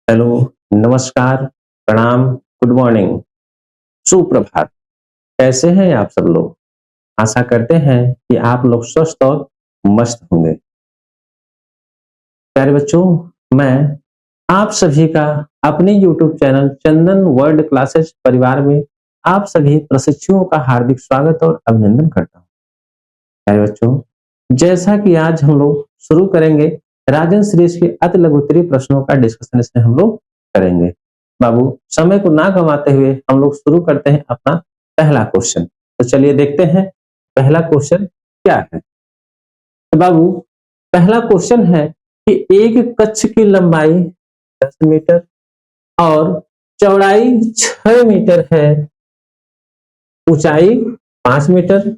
Hello, नमस्कार, प्रणाम, good morning, सुप्रभात। कैसे हैं आप सब लोग? आशा करते हैं कि आप लोग स्वस्थ और मस्त होंगे। प्यारे बच्चों, मैं आप सभी का अपने यूट्यूब चैनल चंदन वर्ल्ड क्लासेस परिवार में आप सभी प्रशिक्षुओं का हार्दिक स्वागत और अभिनंदन करता हूँ। प्यारे बच्चों, जैसा कि आज हम लोग शुरू करेंगे राजन सीरीज के अति लघुत्तरीय प्रश्नों का डिस्कशन इसमें हम लोग करेंगे। बाबू, समय को ना गंवाते हुए हम लोग शुरू करते हैं अपना पहला क्वेश्चन। तो चलिए देखते हैं पहला क्वेश्चन क्या है। तो बाबू, पहला क्वेश्चन है कि एक कक्ष की लंबाई 10 मीटर और चौड़ाई 6 मीटर है, ऊंचाई 5 मीटर।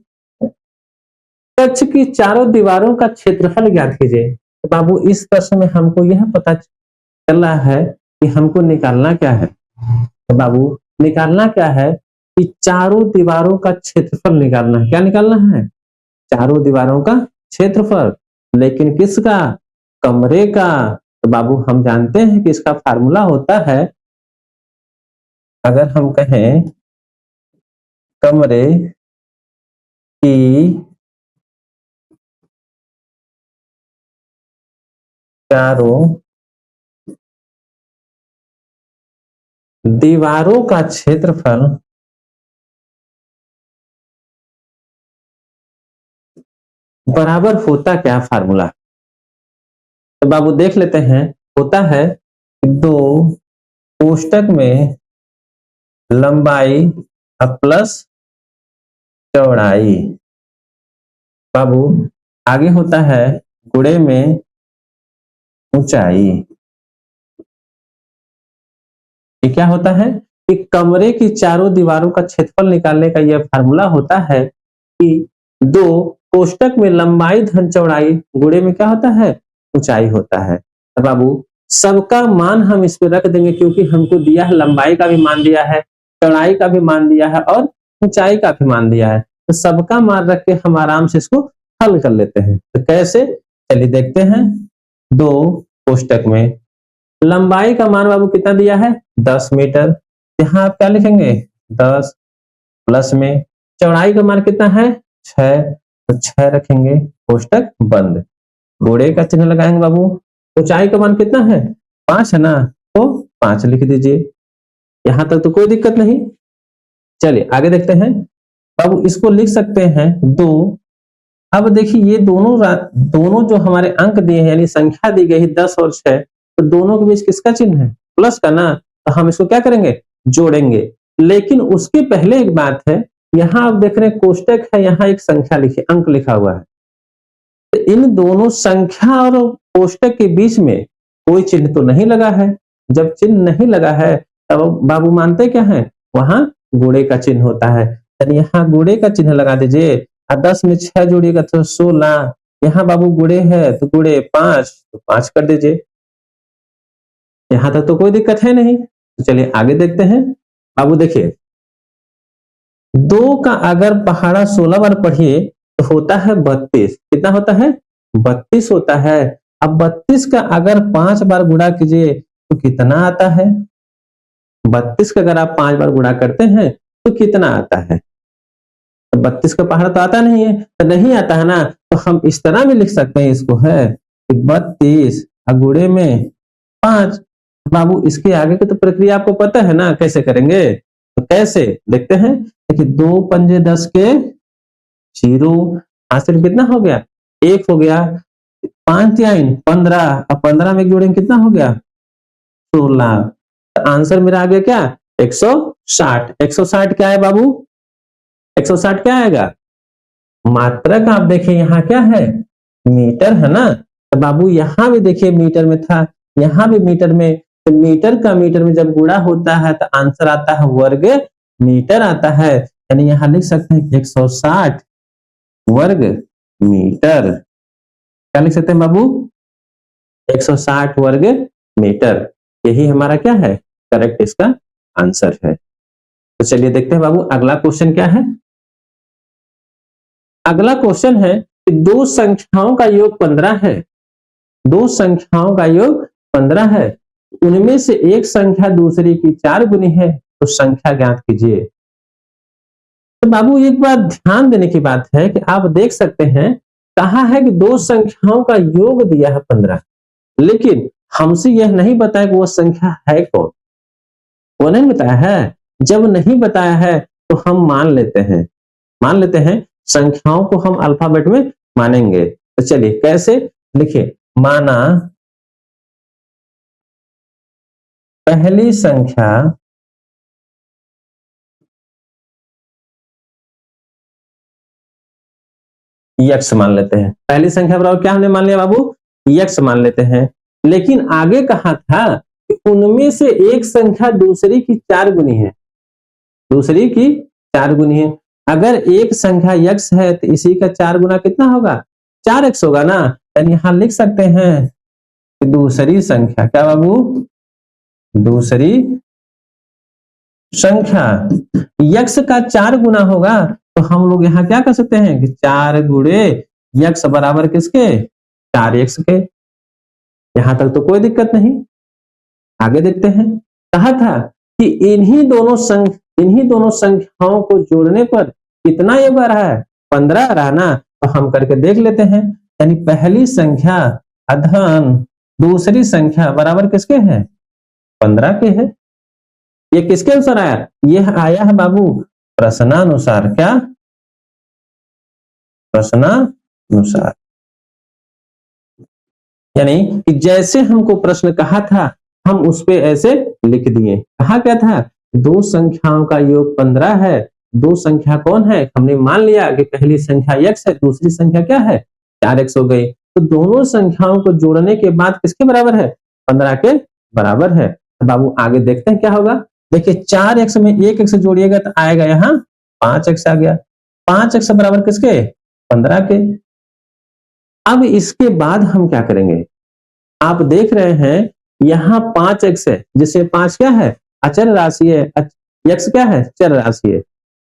कक्ष की चारों दीवारों का क्षेत्रफल ज्ञात कीजिए। तो बाबू, इस प्रश्न में हमको यह पता चल रहा है कि हमको निकालना क्या है। तो बाबू, निकालना क्या है कि चारों दीवारों का क्षेत्रफल निकालना है। क्या निकालना है? चारों दीवारों का क्षेत्रफल। लेकिन किसका? कमरे का। तो बाबू, हम जानते हैं कि इसका फार्मूला होता है, अगर हम कहें कमरे की चारों दीवारों का क्षेत्रफल बराबर होता क्या फार्मूला। तो बाबू देख लेते हैं। होता है दो कोष्टक में लंबाई प्लस चौड़ाई। बाबू, आगे होता है गुणे में ऊंचाई। ये क्या होता है कि कमरे की चारों दीवारों का क्षेत्रफल निकालने का यह फार्मूला होता है कि दो कोष्टक में लंबाई धन चौड़ाई गुणे में क्या होता है? ऊंचाई होता है। तो बाबू, सबका मान हम इस पे रख देंगे क्योंकि हमको दिया है, लंबाई का भी मान दिया है, चौड़ाई का भी मान दिया है और ऊंचाई का भी मान दिया है। तो सबका मान रख के हम आराम से इसको हल कर लेते हैं। तो कैसे? चलिए देखते हैं। दो कोष्टक में लंबाई का मान बाबू कितना दिया है? 10 मीटर। यहाँ आप क्या लिखेंगे? 10 प्लस में चौड़ाई का मान कितना है? 6। तो 6 रखेंगे, कोष्टक बंद। घोड़े का चिन्ह लगाएंगे बाबू। ऊंचाई का मान कितना है? 5 है ना, तो 5 लिख दीजिए। यहां तक तो कोई दिक्कत नहीं। चलिए आगे देखते हैं। बाबू, इसको लिख सकते हैं 2। अब देखिए ये दोनों जो हमारे अंक दिए हैं यानी संख्या दी गई है 10 और 6, तो दोनों के बीच किसका चिन्ह है? प्लस का ना। तो हम इसको क्या करेंगे? जोड़ेंगे। लेकिन उसके पहले एक बात है, यहाँ आप देख रहे हैं कोष्टक है, यहाँ एक संख्या लिखी, अंक लिखा हुआ है। तो इन दोनों संख्या और कोष्टक के बीच में कोई चिन्ह तो नहीं लगा है। जब चिन्ह नहीं लगा है तब बाबू मानते क्या है? वहां गुणे का चिन्ह होता है। यानी यहाँ गुणे का चिन्ह लगा दीजिए। 10 में 6 जोड़िएगा तो 16। यहाँ बाबू गुणे है तो गुणे 5, तो 5 कर दीजिए। यहां तक तो कोई दिक्कत है नहीं। तो चलिए आगे देखते हैं। बाबू देखिए, 2 का अगर पहाड़ा 16 बार पढ़िए तो होता है 32। कितना होता है? 32 होता है। अब 32 का अगर 5 बार गुणा कीजिए तो कितना आता है? 32 का अगर आप 5 बार गुणा करते हैं तो कितना आता है? 32 का पहाड़ा तो आता नहीं है, तो नहीं आता है ना, तो हम इस तरह भी लिख सकते हैं इसको, है कि 32 गुणे में 5। बाबू, इसके आगे की तो प्रक्रिया आपको पता है ना कैसे करेंगे। तो कैसे देखते हैं। देखिए 2 पंजे 10 के 0, हासिल कितना हो गया? 1 हो गया। 5 3 15, अब 15 में जोड़ेंगे कितना हो गया? 16। तो आंसर मेरा आ गया क्या? 160। 160 क्या है बाबू? 160 क्या आएगा? मात्रक आप देखिए यहाँ क्या है? मीटर है ना। तो बाबू यहाँ भी देखिए मीटर में था, यहाँ भी मीटर में। तो मीटर का मीटर में जब गुणा होता है तो आंसर आता है वर्ग मीटर आता है। यानी यहाँ लिख सकते हैं 160 वर्ग मीटर। क्या लिख सकते हैं बाबू? 160 वर्ग मीटर। यही हमारा क्या है? करेक्ट इसका आंसर है। तो चलिए देखते हैं बाबू अगला क्वेश्चन क्या है। अगला क्वेश्चन है कि दो संख्याओं का योग 15 है। दो संख्याओं का योग 15 है। उनमें से एक संख्या दूसरी की 4 गुनी है, तो संख्या ज्ञात कीजिए। तो बाबू एक बात ध्यान देने की बात है कि आप देख सकते हैं, कहा है कि दो संख्याओं का योग दिया है 15, लेकिन हमसे यह नहीं बताया कि वो संख्या है कौन। वो नहीं बताया है। जब नहीं बताया है तो हम मान लेते हैं संख्याओं को हम अल्फाबेट में मानेंगे। तो चलिए कैसे लिखिए, माना पहली संख्या यक्स मान लेते हैं। पहली संख्या बराबर क्या हमने मान लिया बाबू, यक्स मान लेते हैं। लेकिन आगे कहा था कि उनमें से एक संख्या दूसरी की 4 गुनी है, दूसरी की 4 गुनी है। अगर एक संख्या यक्स है तो इसी का 4 गुना कितना होगा, 4x होगा ना। यानी यहां लिख सकते हैं कि दूसरी संख्या, क्या बाबू, दूसरी संख्या यक्स का 4 गुना होगा। तो हम लोग यहाँ क्या कर सकते हैं कि 4 गुणे यक्स बराबर किसके, 4x के। यहां तक तो कोई दिक्कत नहीं। आगे देखते हैं, कहा था कि इन्हीं दोनों संख्याओं को जोड़ने पर कितना योग आ रहा है, 15 आ रहा है ना। तो हम करके देख लेते हैं। यानी पहली संख्या अधन दूसरी संख्या बराबर किसके है, 15 के है। ये किसके अनुसार आया, यह आया है बाबू प्रश्नानुसार। क्या, प्रश्नानुसार। यानी कि जैसे हमको प्रश्न कहा था हम उस पे ऐसे लिख दिए। कहा क्या था, दो संख्याओं का योग 15 है। दो संख्या कौन है, हमने मान लिया कि पहली संख्या x है, दूसरी संख्या क्या है, 4x हो गई। तो दोनों संख्याओं को जोड़ने के बाद किसके बराबर है, 15 के बराबर है। तो बाबू आगे देखते हैं क्या होगा। देखिए 4x में 1x जोड़िएगा तो आएगा यहाँ 5x आ गया। 5x बराबर किसके, 15 के। अब इसके बाद हम क्या करेंगे, आप देख रहे हैं यहाँ 5x है, जिसमें 5 क्या है, अचर राशि है, x क्या है, चर राशि है।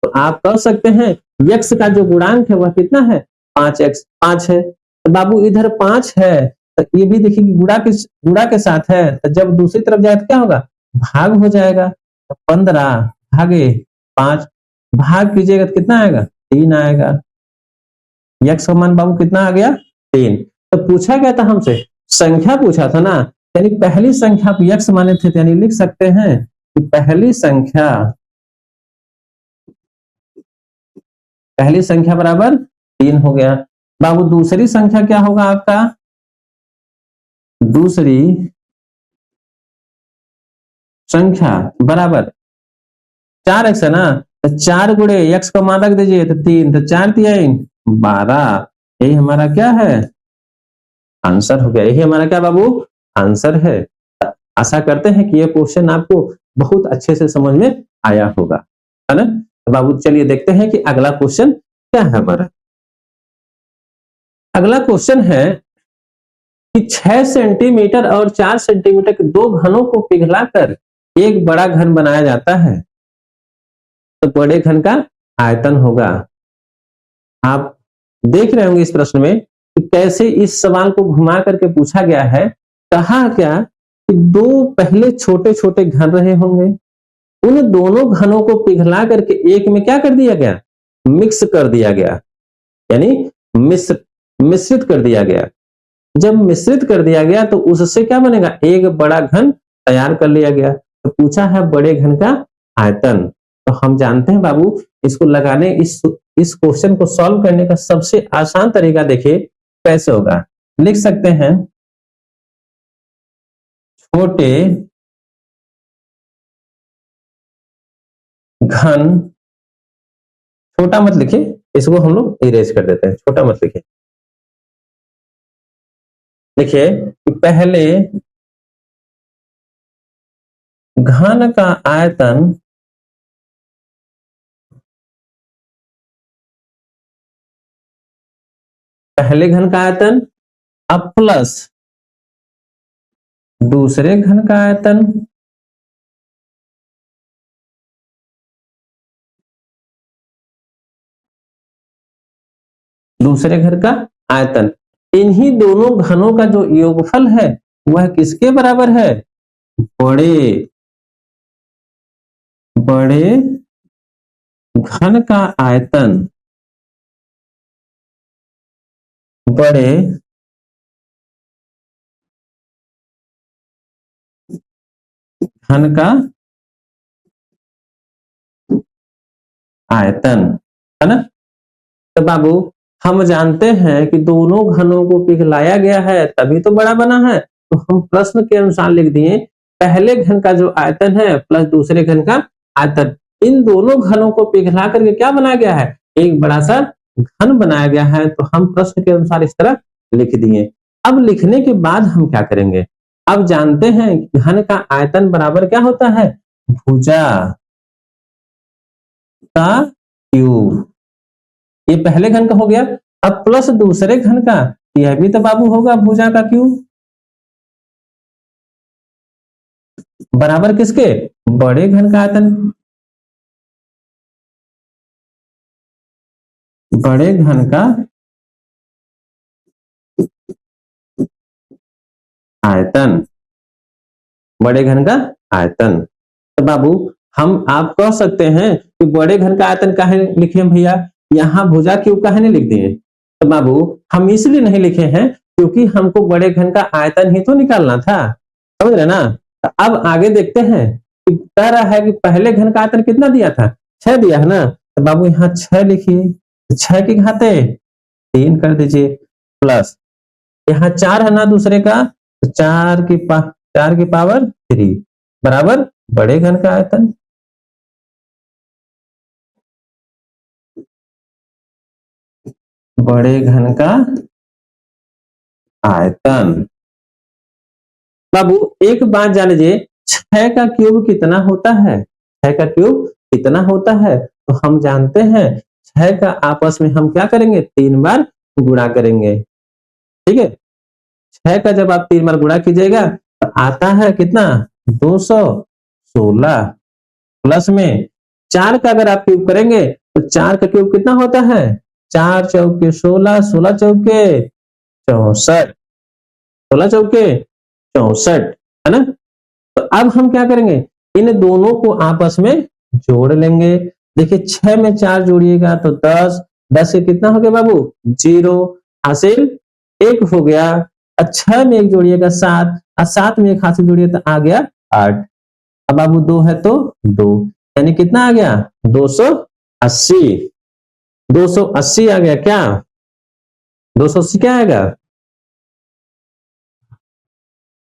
तो आप कह सकते हैं x का जो गुणांक है वह कितना है, 5x, 5 है। तो बाबू इधर 5 है, तो ये भी देखिए कि गुणा के साथ है। तो जब दूसरी तरफ जाए तो क्या होगा, भाग हो जाएगा। तो 15 भागे 5, भाग कीजिएगा तो कितना आएगा, 3 आएगा। x का मान बाबू कितना आ गया, 3। तो पूछा गया था हमसे, संख्या पूछा था ना, यानी पहली संख्या आप यक्स माने थे, यानी लिख सकते हैं कि पहली संख्या बराबर 3 हो गया। बाबू दूसरी संख्या क्या होगा आपका, दूसरी संख्या बराबर 4x है ना। तो 4 गुणे x का मान रख दीजिए तो 3, तो 4 3 12। यही हमारा क्या है, आंसर हो गया। यही हमारा क्या बाबू, आंसर है। आशा करते हैं कि यह क्वेश्चन आपको बहुत अच्छे से समझ में आया होगा, है ना। तो बाबू चलिए देखते हैं कि अगला क्वेश्चन क्या है हमारा। अगला क्वेश्चन है कि 6 सेंटीमीटर और 4 सेंटीमीटर के दो घनों को पिघलाकर एक बड़ा घन बनाया जाता है, तो बड़े घन का आयतन होगा। आप देख रहे होंगे इस प्रश्न में कि कैसे इस सवाल को घुमा करके पूछा गया है। कहा क्या कि दो पहले छोटे छोटे घन रहे होंगे, उन दोनों घनों को पिघला करके एक में क्या कर दिया गया, मिक्स कर दिया गया, यानी मिश्रित कर दिया गया। जब मिश्रित कर दिया गया तो उससे क्या बनेगा, एक बड़ा घन तैयार कर लिया गया। तो पूछा है बड़े घन का आयतन। तो हम जानते हैं बाबू, इसको लगाने इस क्वेश्चन को सॉल्व करने का सबसे आसान तरीका देखिए कैसे होगा। लिख सकते हैं छोटे घन, छोटा मत लिखिए, इसको हम लोग इरेज कर देते हैं, छोटा मत लिखिए। देखिए पहले घन का आयतन पहले घन का आयतन अब प्लस दूसरे घन का आयतन दूसरे घर का आयतन, इन्हीं दोनों घनों का जो योगफल है वह किसके बराबर है, बड़े बड़े घन का आयतन बड़े घन का आयतन, है ना। तो बाबू हम जानते हैं कि दोनों घनों को पिघलाया गया है तभी तो बड़ा बना है, तो हम प्रश्न के अनुसार लिख दिए पहले घन का जो आयतन है प्लस दूसरे घन का आयतन, इन दोनों घनों को पिघला करके क्या बनाया गया है, एक बड़ा सा घन बनाया गया है। तो हम प्रश्न के अनुसार इस तरह लिख दिए। अब लिखने के बाद हम क्या करेंगे, अब जानते हैं घन का आयतन बराबर क्या होता है, भुजा का क्यूब। ये पहले घन का हो गया। अब प्लस दूसरे घन का, यह भी तो बाबू होगा भुजा का क्यूब, बराबर किसके, बड़े घन का आयतन, बड़े घन का आयतन, बड़े घन का आयतन। तो बाबू हम आप कह सकते हैं कि बड़े घन का आयतन काहे लिखे भैया, यहाँ भुजा क्यूब काहे नहीं लिख दिए। तो बाबू हम इसलिए नहीं लिखे हैं क्योंकि हमको बड़े घन का आयतन ही तो निकालना था, समझ रहे ना। तो अब आगे देखते हैं कि कह रहा है कि पहले घन का आयतन कितना दिया था, 6 दिया है ना। तो बाबू यहाँ 6 लिखिए, 6 की घाते 3 कर दीजिए, प्लस यहाँ 4 है ना दूसरे का, तो 4 की पावर 3 बराबर बड़े घन का आयतन। बड़े घन का आयतन। बाबू एक बात जान लीजिए, 6 का क्यूब कितना होता है, 6 का क्यूब कितना होता है, तो हम जानते हैं 6 का आपस में हम क्या करेंगे, 3 बार गुणा करेंगे, ठीक है। 6 का जब आप 3 बार गुणा कीजिएगा तो आता है कितना, 216, प्लस में 4 का अगर आप क्यूब करेंगे तो 4 का क्यूब कितना होता है, 4 चौके 16, 16 चौके 64, 16 चौके 64, है ना। तो अब हम क्या करेंगे, इन दोनों को आपस में जोड़ लेंगे। देखिए 6 में 4 जोड़िएगा तो 10, 10 से कितना हो गया बाबू, 0 हासिल 1 हो गया। 6 में 1 जोड़िएगा 7, और 7 में 1 हासिल जोड़िए तो आ गया 8। अब बाबू 2 है तो 2, यानी कितना आ गया, 280, 280 आ गया क्या, 280 क्या आएगा,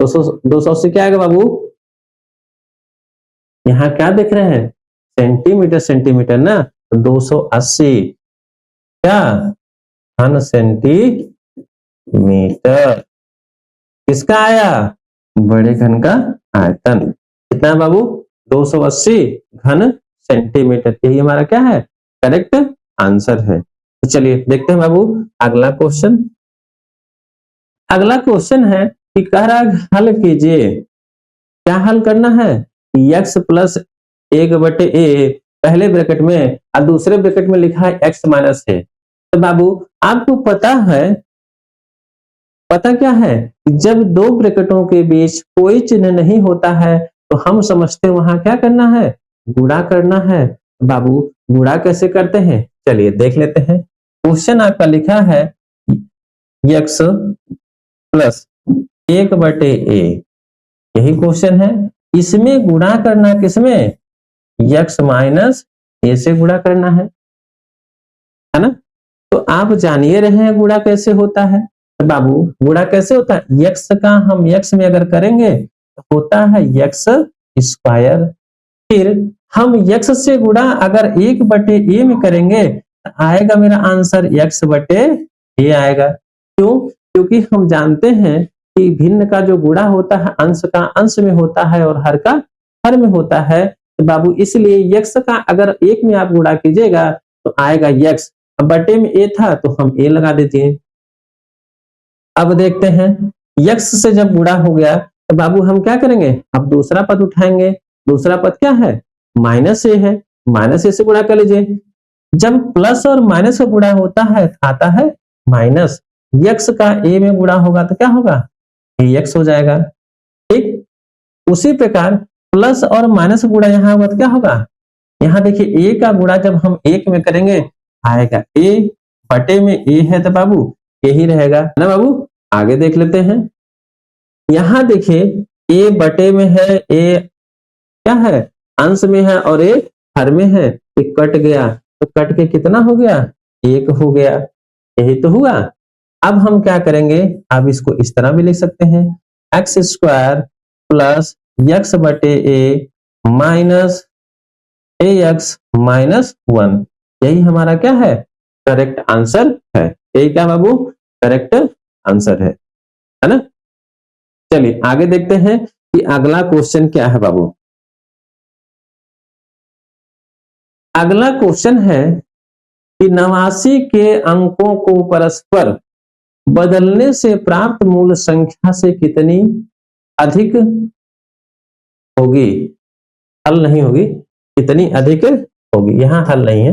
280 क्या आएगा बाबू, यहाँ क्या देख रहे हैं, सेंटीमीटर, सेंटीमीटर ना, तो 280 क्या, घन सेंटीमीटर। किसका आया, बड़े घन का आयतन कितना बाबू, 280 घन सेंटीमीटर। यही हमारा क्या है, करेक्ट आंसर है। तो चलिए देखते हैं बाबू अगला क्वेश्चन। अगला क्वेश्चन है कि कह रहा है हल कीजिए, क्या हल करना है, x प्लस 1/a पहले ब्रैकेट में और दूसरे ब्रैकेट में लिखा है x माइनस a। तो बाबू आपको पता है, पता क्या है, जब दो ब्रैकेटों के बीच कोई चिन्ह नहीं होता है तो हम समझते वहां क्या करना है, गुणा करना है। बाबू गुणा कैसे करते हैं, चलिए देख लेते हैं। क्वेश्चन आपका लिखा है x प्लस 1/a, यही क्वेश्चन है। इसमें गुणा करना किसमें, x माइनस a से गुणा करना है ना। तो आप जानिए रहे हैं गुणा कैसे होता है। तो बाबू गुणा कैसे होता है, x का हम x में अगर करेंगे तो होता है x स्क्वायर, फिर हम x से गुणा अगर 1/a में करेंगे तो आएगा मेरा आंसर x/a आएगा। क्यों, क्योंकि हम जानते हैं कि भिन्न का जो गुणा होता है अंश का अंश में होता है और हर का हर में होता है। तो बाबू इसलिए x का अगर 1 में आप गुणा कीजिएगा तो आएगा x, बटे में a था तो हम a लगा देते हैं। अब देखते हैं x से जब गुणा हो गया तो बाबू हम क्या करेंगे, अब दूसरा पद उठाएंगे। दूसरा पद क्या है, माइनस a है, माइनस a से गुणा कर लीजिए। जब प्लस और माइनस का गुणा होता है आता है माइनस, x का a में गुणा होगा तो क्या होगा, ax हो जाएगा, ठीक। उसी प्रकार प्लस और माइनस गुणा यहाँ होगा तो क्या होगा, यहाँ देखिए a का गुणा जब हम 1 में करेंगे आएगा a बटे में a है तो बाबू यही रहेगा, है ना बाबू। आगे देख लेते हैं, यहाँ देखिए a बटे में है, a क्या है अंश में है और a हर में है, ये कट गया तो कट के कितना हो गया, 1 हो गया, यही तो हुआ। अब हम क्या करेंगे, अब इसको इस तरह भी लिख सकते हैं, एक्स स्क्वायर प्लस एक्स बटे ए माइनस ए एक्स माइनस 1, यही हमारा क्या है, करेक्ट आंसर है। यही क्या बाबू, करेक्ट आंसर है ना। चलिए आगे देखते हैं कि अगला क्वेश्चन क्या है बाबू। अगला क्वेश्चन है कि 89 के अंकों को परस्पर बदलने से प्राप्त मूल संख्या से कितनी अधिक होगी, हल नहीं होगी, कितनी अधिक होगी, यहां हल नहीं है।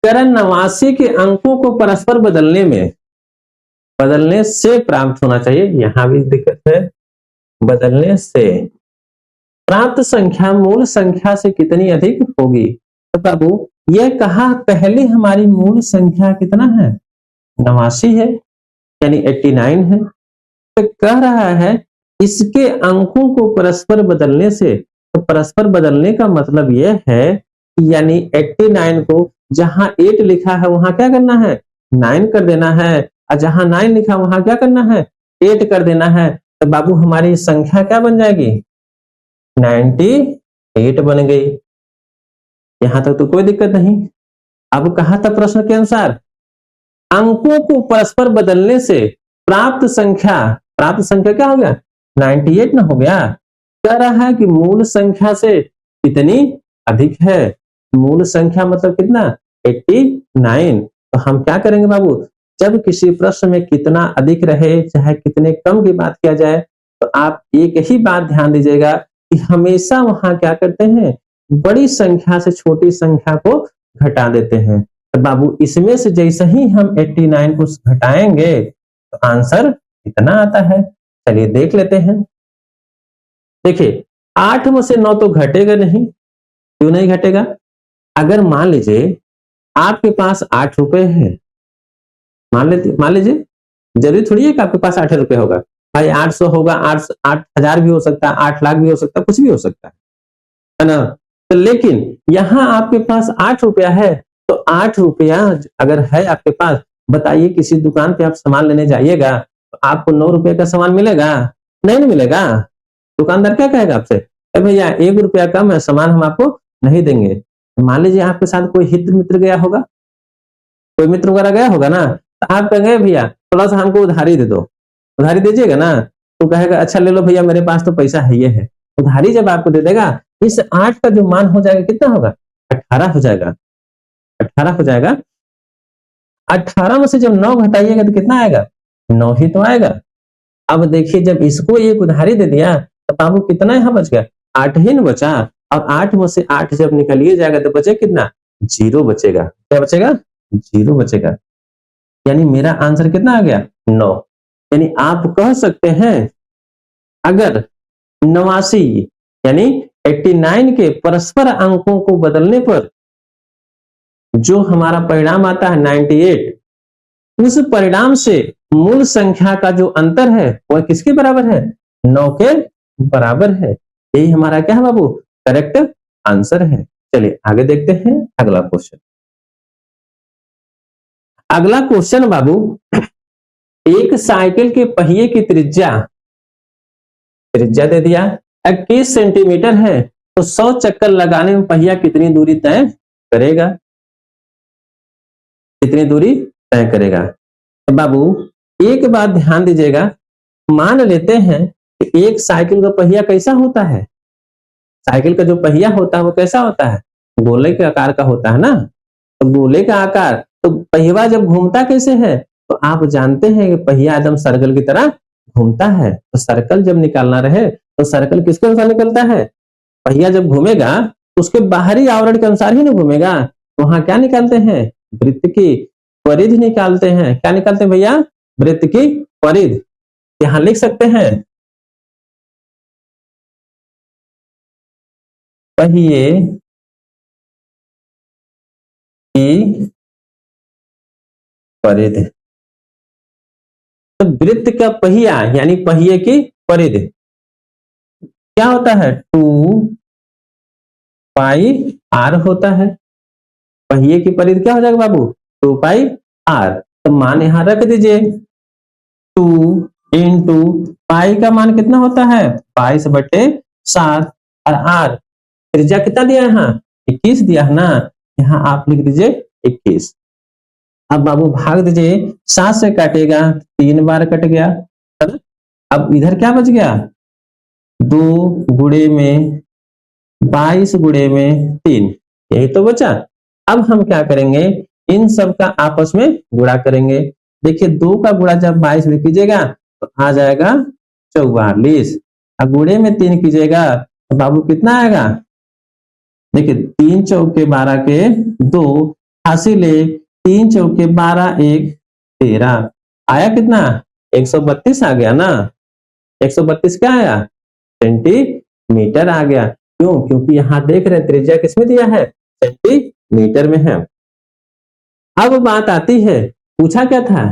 करण 89 के अंकों को परस्पर बदलने से प्राप्त होना चाहिए, यहां भी दिक्कत है, बदलने से प्राप्त संख्या मूल संख्या से कितनी अधिक होगी। तो बाबू यह कहा पहले हमारी मूल संख्या कितना है, 89 है यानी 89 है, तो कह रहा है इसके अंकों को परस्पर बदलने से, तो परस्पर बदलने का मतलब यह है कि यानी 89 को जहां 8 लिखा है वहां क्या करना है, 9 कर देना है, और जहां 9 लिखा वहां क्या करना है, 8 कर देना है। तो बाबू हमारी संख्या क्या बन जाएगी, 98 बन गई। यहां तक तो कोई दिक्कत नहीं। अब कहा था प्रश्न के अनुसार अंकों को परस्पर बदलने से प्राप्त संख्या क्या हो गया, 98 ना हो गया। कह रहा है कि मूल संख्या से कितनी अधिक है, मूल संख्या मतलब कितना, 89। तो हम क्या करेंगे बाबू, जब किसी प्रश्न में कितना अधिक रहे चाहे कितने कम की बात किया जाए, तो आप एक ही बात ध्यान दीजिएगा कि हमेशा वहां क्या करते हैं, बड़ी संख्या से छोटी संख्या को घटा देते हैं। तो बाबू इसमें से जैसे ही हम 89 को घटाएंगे तो आंसर कितना आता है, चलिए देख लेते हैं। देखिए 8 में से 9 तो घटेगा नहीं, क्यों नहीं घटेगा, अगर मान लीजिए आपके पास 8 रुपए है, मान लीजिए जरूरी थोड़ी है कि आपके पास 8 रुपए होगा, भाई 800 होगा, 8,000 भी हो सकता है, 8 लाख भी हो सकता है, कुछ भी हो सकता है ना। तो लेकिन यहां आपके पास 8 रुपया है, तो 8 रुपया अगर है आपके पास, बताइए किसी दुकान पे आप सामान लेने जाइएगा तो आपको 9 रुपए का सामान मिलेगा, नहीं मिलेगा। दुकानदार क्या कहेगा आपसे, अरे भैया 1 रुपया कम है, सामान हम आपको नहीं देंगे। मान लीजिए आपके साथ कोई हित मित्र गया होगा, कोई मित्र वगैरह गया होगा ना, तो आप कहेंगे भैया थोड़ा सा हमको उधारी दे दो, उधारी दीजिएगा ना, तो कहेगा अच्छा ले लो भैया मेरे पास तो पैसा है ये है। उधारी जब आपको दे देगा, इस 8 का जो मान हो जाएगा कितना होगा, 18 हो जाएगा, 18 हो जाएगा। 18 में से जब 9 घटाइएगा तो कितना आएगा, 9 ही तो आएगा। अब देखिए जब इसको एक उधारी दे दिया तो बाबू कितना यहाँ बच गया, 8 ही न बचा। अब 8 में से 8 जब निकालिए जाएगा तो बचे कितना, 0 बचेगा। क्या बचेगा, 0 बचेगा। यानी मेरा आंसर कितना आ गया, 9। यानी आप कह सकते हैं अगर 89 यानी 89 के परस्पर अंकों को बदलने पर जो हमारा परिणाम आता है 98, उस परिणाम से मूल संख्या का जो अंतर है वह किसके बराबर है, 9 के बराबर है। यही हमारा क्या है बाबू, करेक्ट आंसर है। चलिए आगे देखते हैं अगला क्वेश्चन। अगला क्वेश्चन बाबू, एक साइकिल के पहिए की त्रिज्या दे दिया 21 सेंटीमीटर है, तो 100 चक्कर लगाने में पहिया कितनी दूरी तय करेगा, कितनी दूरी तय करेगा। तो बाबू एक बात ध्यान दीजिएगा, मान लेते हैं कि एक साइकिल का पहिया कैसा होता है, साइकिल का जो पहिया होता है वो कैसा होता है, गोले के आकार का होता है ना। तो गोले का आकार, तो पहिया जब घूमता कैसे है, तो आप जानते हैं कि पहिया एकदम सर्कल की तरह घूमता है। तो सर्कल जब निकालना रहे तो सर्कल किसके अनुसार निकलता है, पहिया जब घूमेगा तो उसके बाहरी आवरण के अनुसार ही ना घूमेगा। वहां क्या निकालते हैं, वृत्त की परिध निकालते हैं। क्या निकालते हैं भैया, वृत्त की परिध। यहां लिख सकते हैं पहिए की परिधि। तो वृत्त का पहिया यानी पहिए की परिधि क्या होता है? 2πr होता है। पहिए की परिधि क्या हो जाएगा बाबू? 2πr। तो मान यहां रख दीजिए। 2 इंटू पाई का मान कितना होता है? 22/7। और आर त्रिज्या कितना दिया है? यहाँ 21 दिया है ना, यहाँ आप लिख दीजिए 21। अब बाबू भाग दीजिए, 7 से काटेगा 3 बार कट गया है ना। अब इधर क्या बच गया? 2 गुणे में 22 गुणे में 3, यही तो बचा। अब हम क्या करेंगे? इन सब का आपस में गुणा करेंगे। देखिए 2 का गुणा जब 22 में कीजिएगा तो आ जाएगा 44, और गुणे में 3 कीजिएगा तो बाबू कितना आएगा? देखिए 3 चौके 12 के 2 हासिले 3 चौके 12 1 13 आया कितना? 132 आ गया ना। 132 क्या आया? सेंटीमीटर आ गया। क्यों? क्योंकि यहां देख रहे त्रिज्या किसमें दिया है? सेंटीमीटर में है। अब बात आती है, पूछा क्या था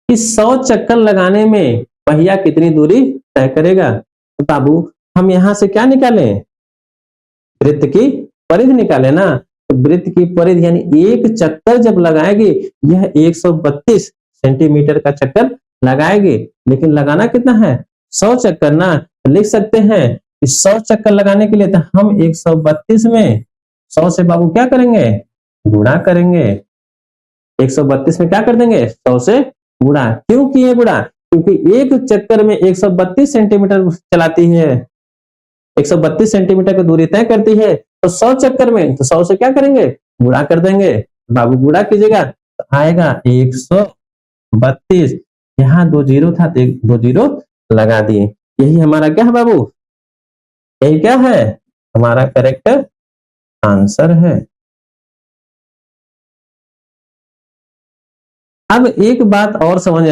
कि 100 चक्कर लगाने में पहिया कितनी दूरी तय करेगा? तो बाबू हम यहां से क्या निकालें? वृत्त की परिधि निकाले ना। तो वृत्त की परिधि यानी एक चक्कर जब लगाएगी यह 132 सेंटीमीटर का चक्कर लगाएगी। लेकिन लगाना कितना है? 100 चक्कर ना। तो लिख सकते हैं कि 100 चक्कर लगाने के लिए तो हम 132 में 100 से बाबू क्या करेंगे? गुणा करेंगे। 132 में क्या कर देंगे? 100 से गुणा। क्यों किए गुणा? क्योंकि एक चक्कर में 132 सेंटीमीटर चलाती है, 132 सेंटीमीटर की दूरी तय करती है। तो 100 चक्कर में तो 100 से क्या करेंगे? गुणा कर देंगे। बाबू गुणा कीजिएगा तो आएगा 132। यहाँ 2 जीरो था तो 2 जीरो लगा दिए। यही हमारा क्या है बाबू? यही क्या है? हमारा करेक्ट आंसर है। अब एक बात और समझ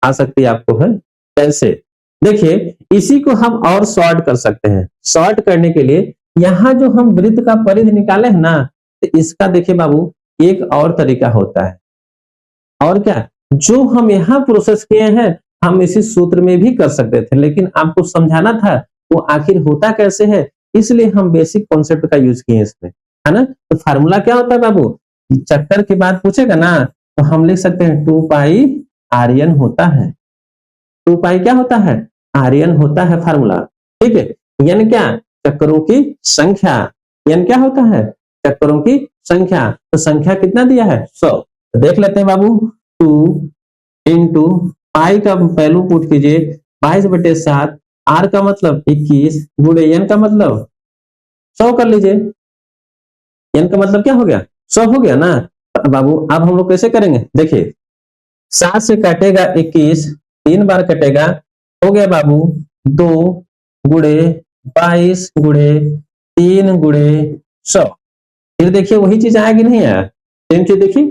आ सकती है आपको, है कैसे? देखिए इसी को हम और शॉर्ट कर सकते हैं। शॉर्ट करने के लिए यहाँ जो हम वृत्त का परिधि निकाले हैं ना, तो इसका देखिए बाबू एक और तरीका होता है। और क्या? जो हम यहाँ प्रोसेस किए हैं हम इसी सूत्र में भी कर सकते थे, लेकिन आपको समझाना था वो आखिर होता कैसे है, इसलिए हम बेसिक कॉन्सेप्ट का यूज किए इसमें, है ना। तो फार्मूला क्या होता है बाबू? चक्कर की बात पूछेगा ना तो हम लिख सकते हैं 2πr होता है। 2π क्या होता है? आर्यन होता है फार्मूला। ठीक है। यानी क्या? चक्करों की संख्या। यानी क्या होता है? चक्करों की संख्या। तो संख्या कितना दिया है? 100। तो देख लेते हैं बाबू, 2 इंटू पाई का पहलू पुट कीजिए 22/7, आर का मतलब 21 गुणे एन का मतलब 100 कर लीजिए। एन का मतलब क्या हो गया? 100 हो गया ना। बाबू अब हम लोग कैसे करेंगे? देखिए 7 से काटेगा 21, 3 बार कटेगा, हो गया बाबू 2 गुणे 22 गुणे 3 गुणे 100। फिर देखिए वही चीज आएगी नहीं आया? सेम चीज देखिए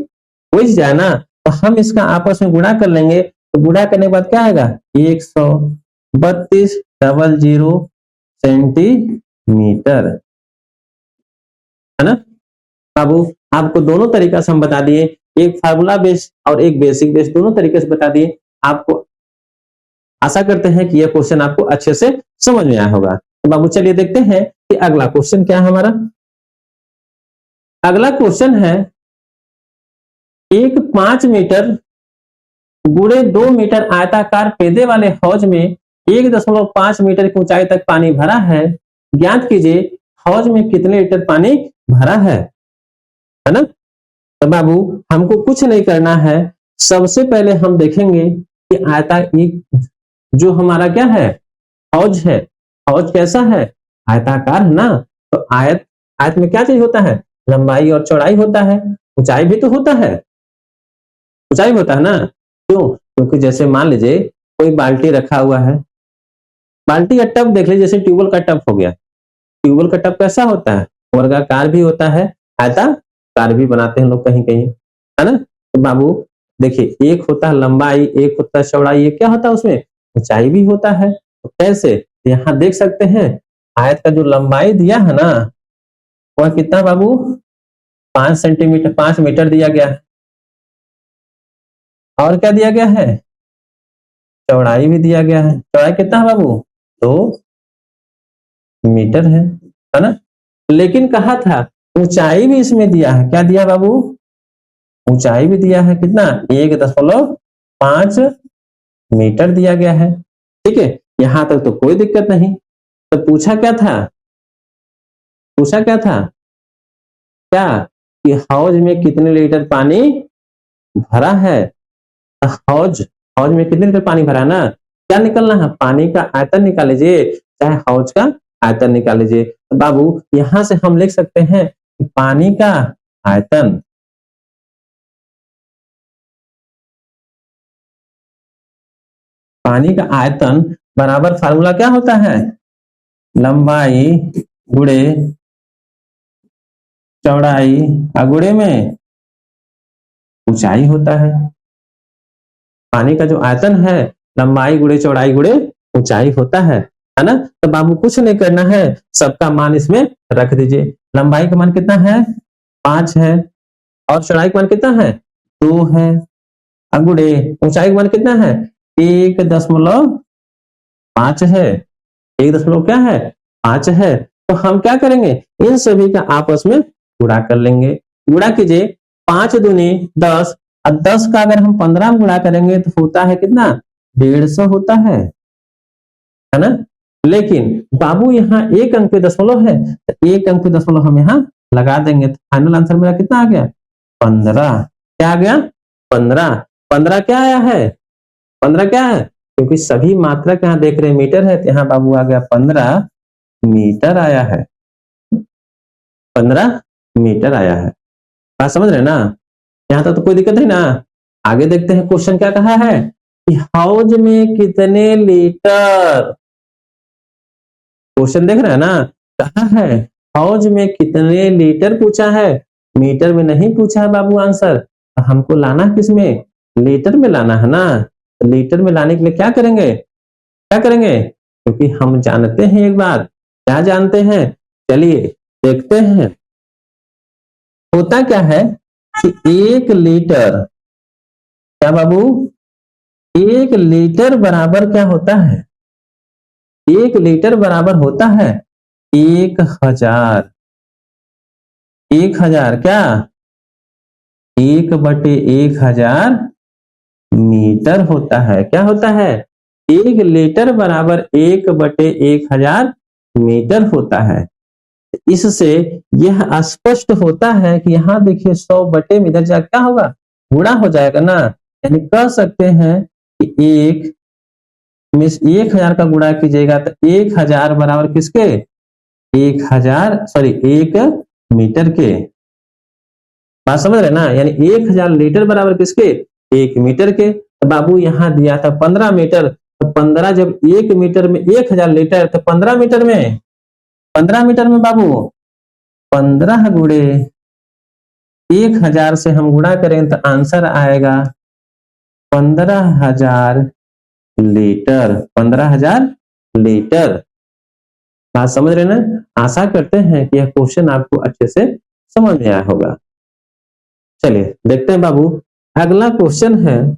वही चीज आया ना। तो हम इसका आपस में गुणा कर लेंगे। तो गुणा करने के बाद क्या आएगा? 132 सेंटीमीटर, है ना बाबू। आपको दोनों तरीका से हम बता दिए, एक फार्मूला बेस और एक बेसिक बेस, दोनों तरीके से बता दिए आपको। आशा करते हैं कि यह क्वेश्चन आपको अच्छे से समझ में आया होगा। तो बाबू चलिए देखते हैं कि अगला क्वेश्चन क्या है हमारा। अगला क्वेश्चन है एक 5 मीटर गुणे 2 मीटर आयताकार पेदे वाले हौज में 1.5 मीटर की ऊंचाई तक पानी भरा है। ज्ञात कीजिए हौज में कितने लीटर पानी भरा है ना। तो बाबू हमको कुछ नहीं करना है। सबसे पहले हम देखेंगे कि जो हमारा क्या है? हौज है। हौज कैसा है? आयताकार है ना। तो आयत आयत में क्या चीज होता है? लंबाई और चौड़ाई होता है, ऊंचाई भी तो होता है, ऊंचाई होता है ना। क्यों? क्योंकि जैसे मान लीजिए कोई बाल्टी रखा हुआ है, बाल्टी का टब देख लीजिए, जैसे ट्यूबवेल का टब हो गया। ट्यूबवेल का टब कैसा होता है? वर्गाकार भी होता है, आयताकार भी बनाते हैं लोग कहीं कहीं, है ना। तो बाबू देखिए एक होता है लंबाई, एक होता है चौड़ाई, एक क्या होता है उसमें? ऊंचाई भी होता है। तो कैसे? यहाँ देख सकते हैं आयत का जो लंबाई दिया है ना, वह कितना बाबू 5 सेंटीमीटर 5 मीटर दिया गया है। और क्या दिया गया है, चौड़ाई भी दिया गया है। चौड़ाई कितना है बाबू 2 मीटर है ना। लेकिन कहा था ऊंचाई भी इसमें दिया है, क्या दिया बाबू, ऊंचाई भी दिया है कितना 1.5 मीटर दिया गया है। ठीक है, यहां तक तो कोई दिक्कत नहीं। तो पूछा क्या था, पूछा क्या था, क्या कि हौज में कितने लीटर पानी भरा है। तो हौज हौज में कितने लीटर पानी भरा है ना, क्या निकलना है, पानी का आयतन निकाल लीजिए, चाहे हौज का आयतन निकाल लीजिए। तो बाबू यहां से हम लिख सकते हैं कि पानी का आयतन, पानी का आयतन बराबर फार्मूला क्या होता है, लंबाई गुणे चौड़ाई गुणे में ऊंचाई होता है। पानी का जो आयतन है लंबाई गुणे चौड़ाई गुणे ऊंचाई होता है ना। तो बाबू कुछ नहीं करना है, सबका मान इसमें रख दीजिए। लंबाई का मान कितना है 5 है, और चौड़ाई का मान कितना है 2 है, गुणे ऊंचाई का मान कितना है 1.5 है, 1 क्या है 5 है। तो हम क्या करेंगे, इन सभी का आपस में गुणा कर लेंगे। गुणा कीजिए 5 दूनी 10, और 10 का अगर हम 15 में गुणा करेंगे तो होता है कितना 150 होता है ना। लेकिन बाबू यहाँ एक अंक पे दशमलव है, तो एक अंक पे दशमलव हम यहाँ लगा देंगे, तो फाइनल आंसर मेरा कितना आ गया 15। क्या आ गया 15। 15 क्या आया है, 15 क्या है, क्योंकि सभी मात्रक यहाँ देख रहे हैं मीटर है, तो यहाँ बाबू आ गया 15 मीटर आया है, 15 मीटर आया है। बात समझ रहे हैं ना, यहाँ तक तो कोई दिक्कत नहीं ना। आगे देखते हैं क्वेश्चन क्या कहा है कि हौज में कितने लीटर, क्वेश्चन देख रहे हैं ना, कहा है हौज में कितने लीटर पूछा है, मीटर में नहीं पूछा है बाबू आंसर। हमको लाना किसमें, लीटर में लाना है ना। तो लीटर में लाने के लिए क्या करेंगे, क्या करेंगे, क्योंकि हम जानते हैं एक बात, क्या जानते हैं, चलिए देखते हैं। होता क्या है कि 1 लीटर, क्या बाबू 1 लीटर बराबर क्या होता है, 1 लीटर बराबर होता है 1000, 1000 क्या 1/1000 मीटर होता है। क्या होता है 1 लीटर बराबर 1/1000 मीटर होता है। इससे यह स्पष्ट होता है कि यहाँ देखिए 100 बटे में इधर जा क्या होगा गुणा हो जाएगा ना, यानी कह सकते हैं कि 1 में 1000 का गुणा कीजिएगा तो 1000 बराबर किसके 1000 सॉरी 1 मीटर के। बात समझ रहे ना, यानी 1000 लीटर बराबर किसके 1 मीटर के। तो बाबू यहाँ दिया था 15 मीटर, तो 15 जब 1 मीटर में 1000 लीटर, तो 15 मीटर में 15 मीटर में बाबू 15 गुणे 1000 से हम गुणा करें तो आंसर आएगा 15,000 लीटर, 15,000 लीटर। बात समझ रहे ना, आशा करते हैं कि यह क्वेश्चन आपको अच्छे से समझ में आया होगा। चलिए देखते हैं बाबू, अगला क्वेश्चन है,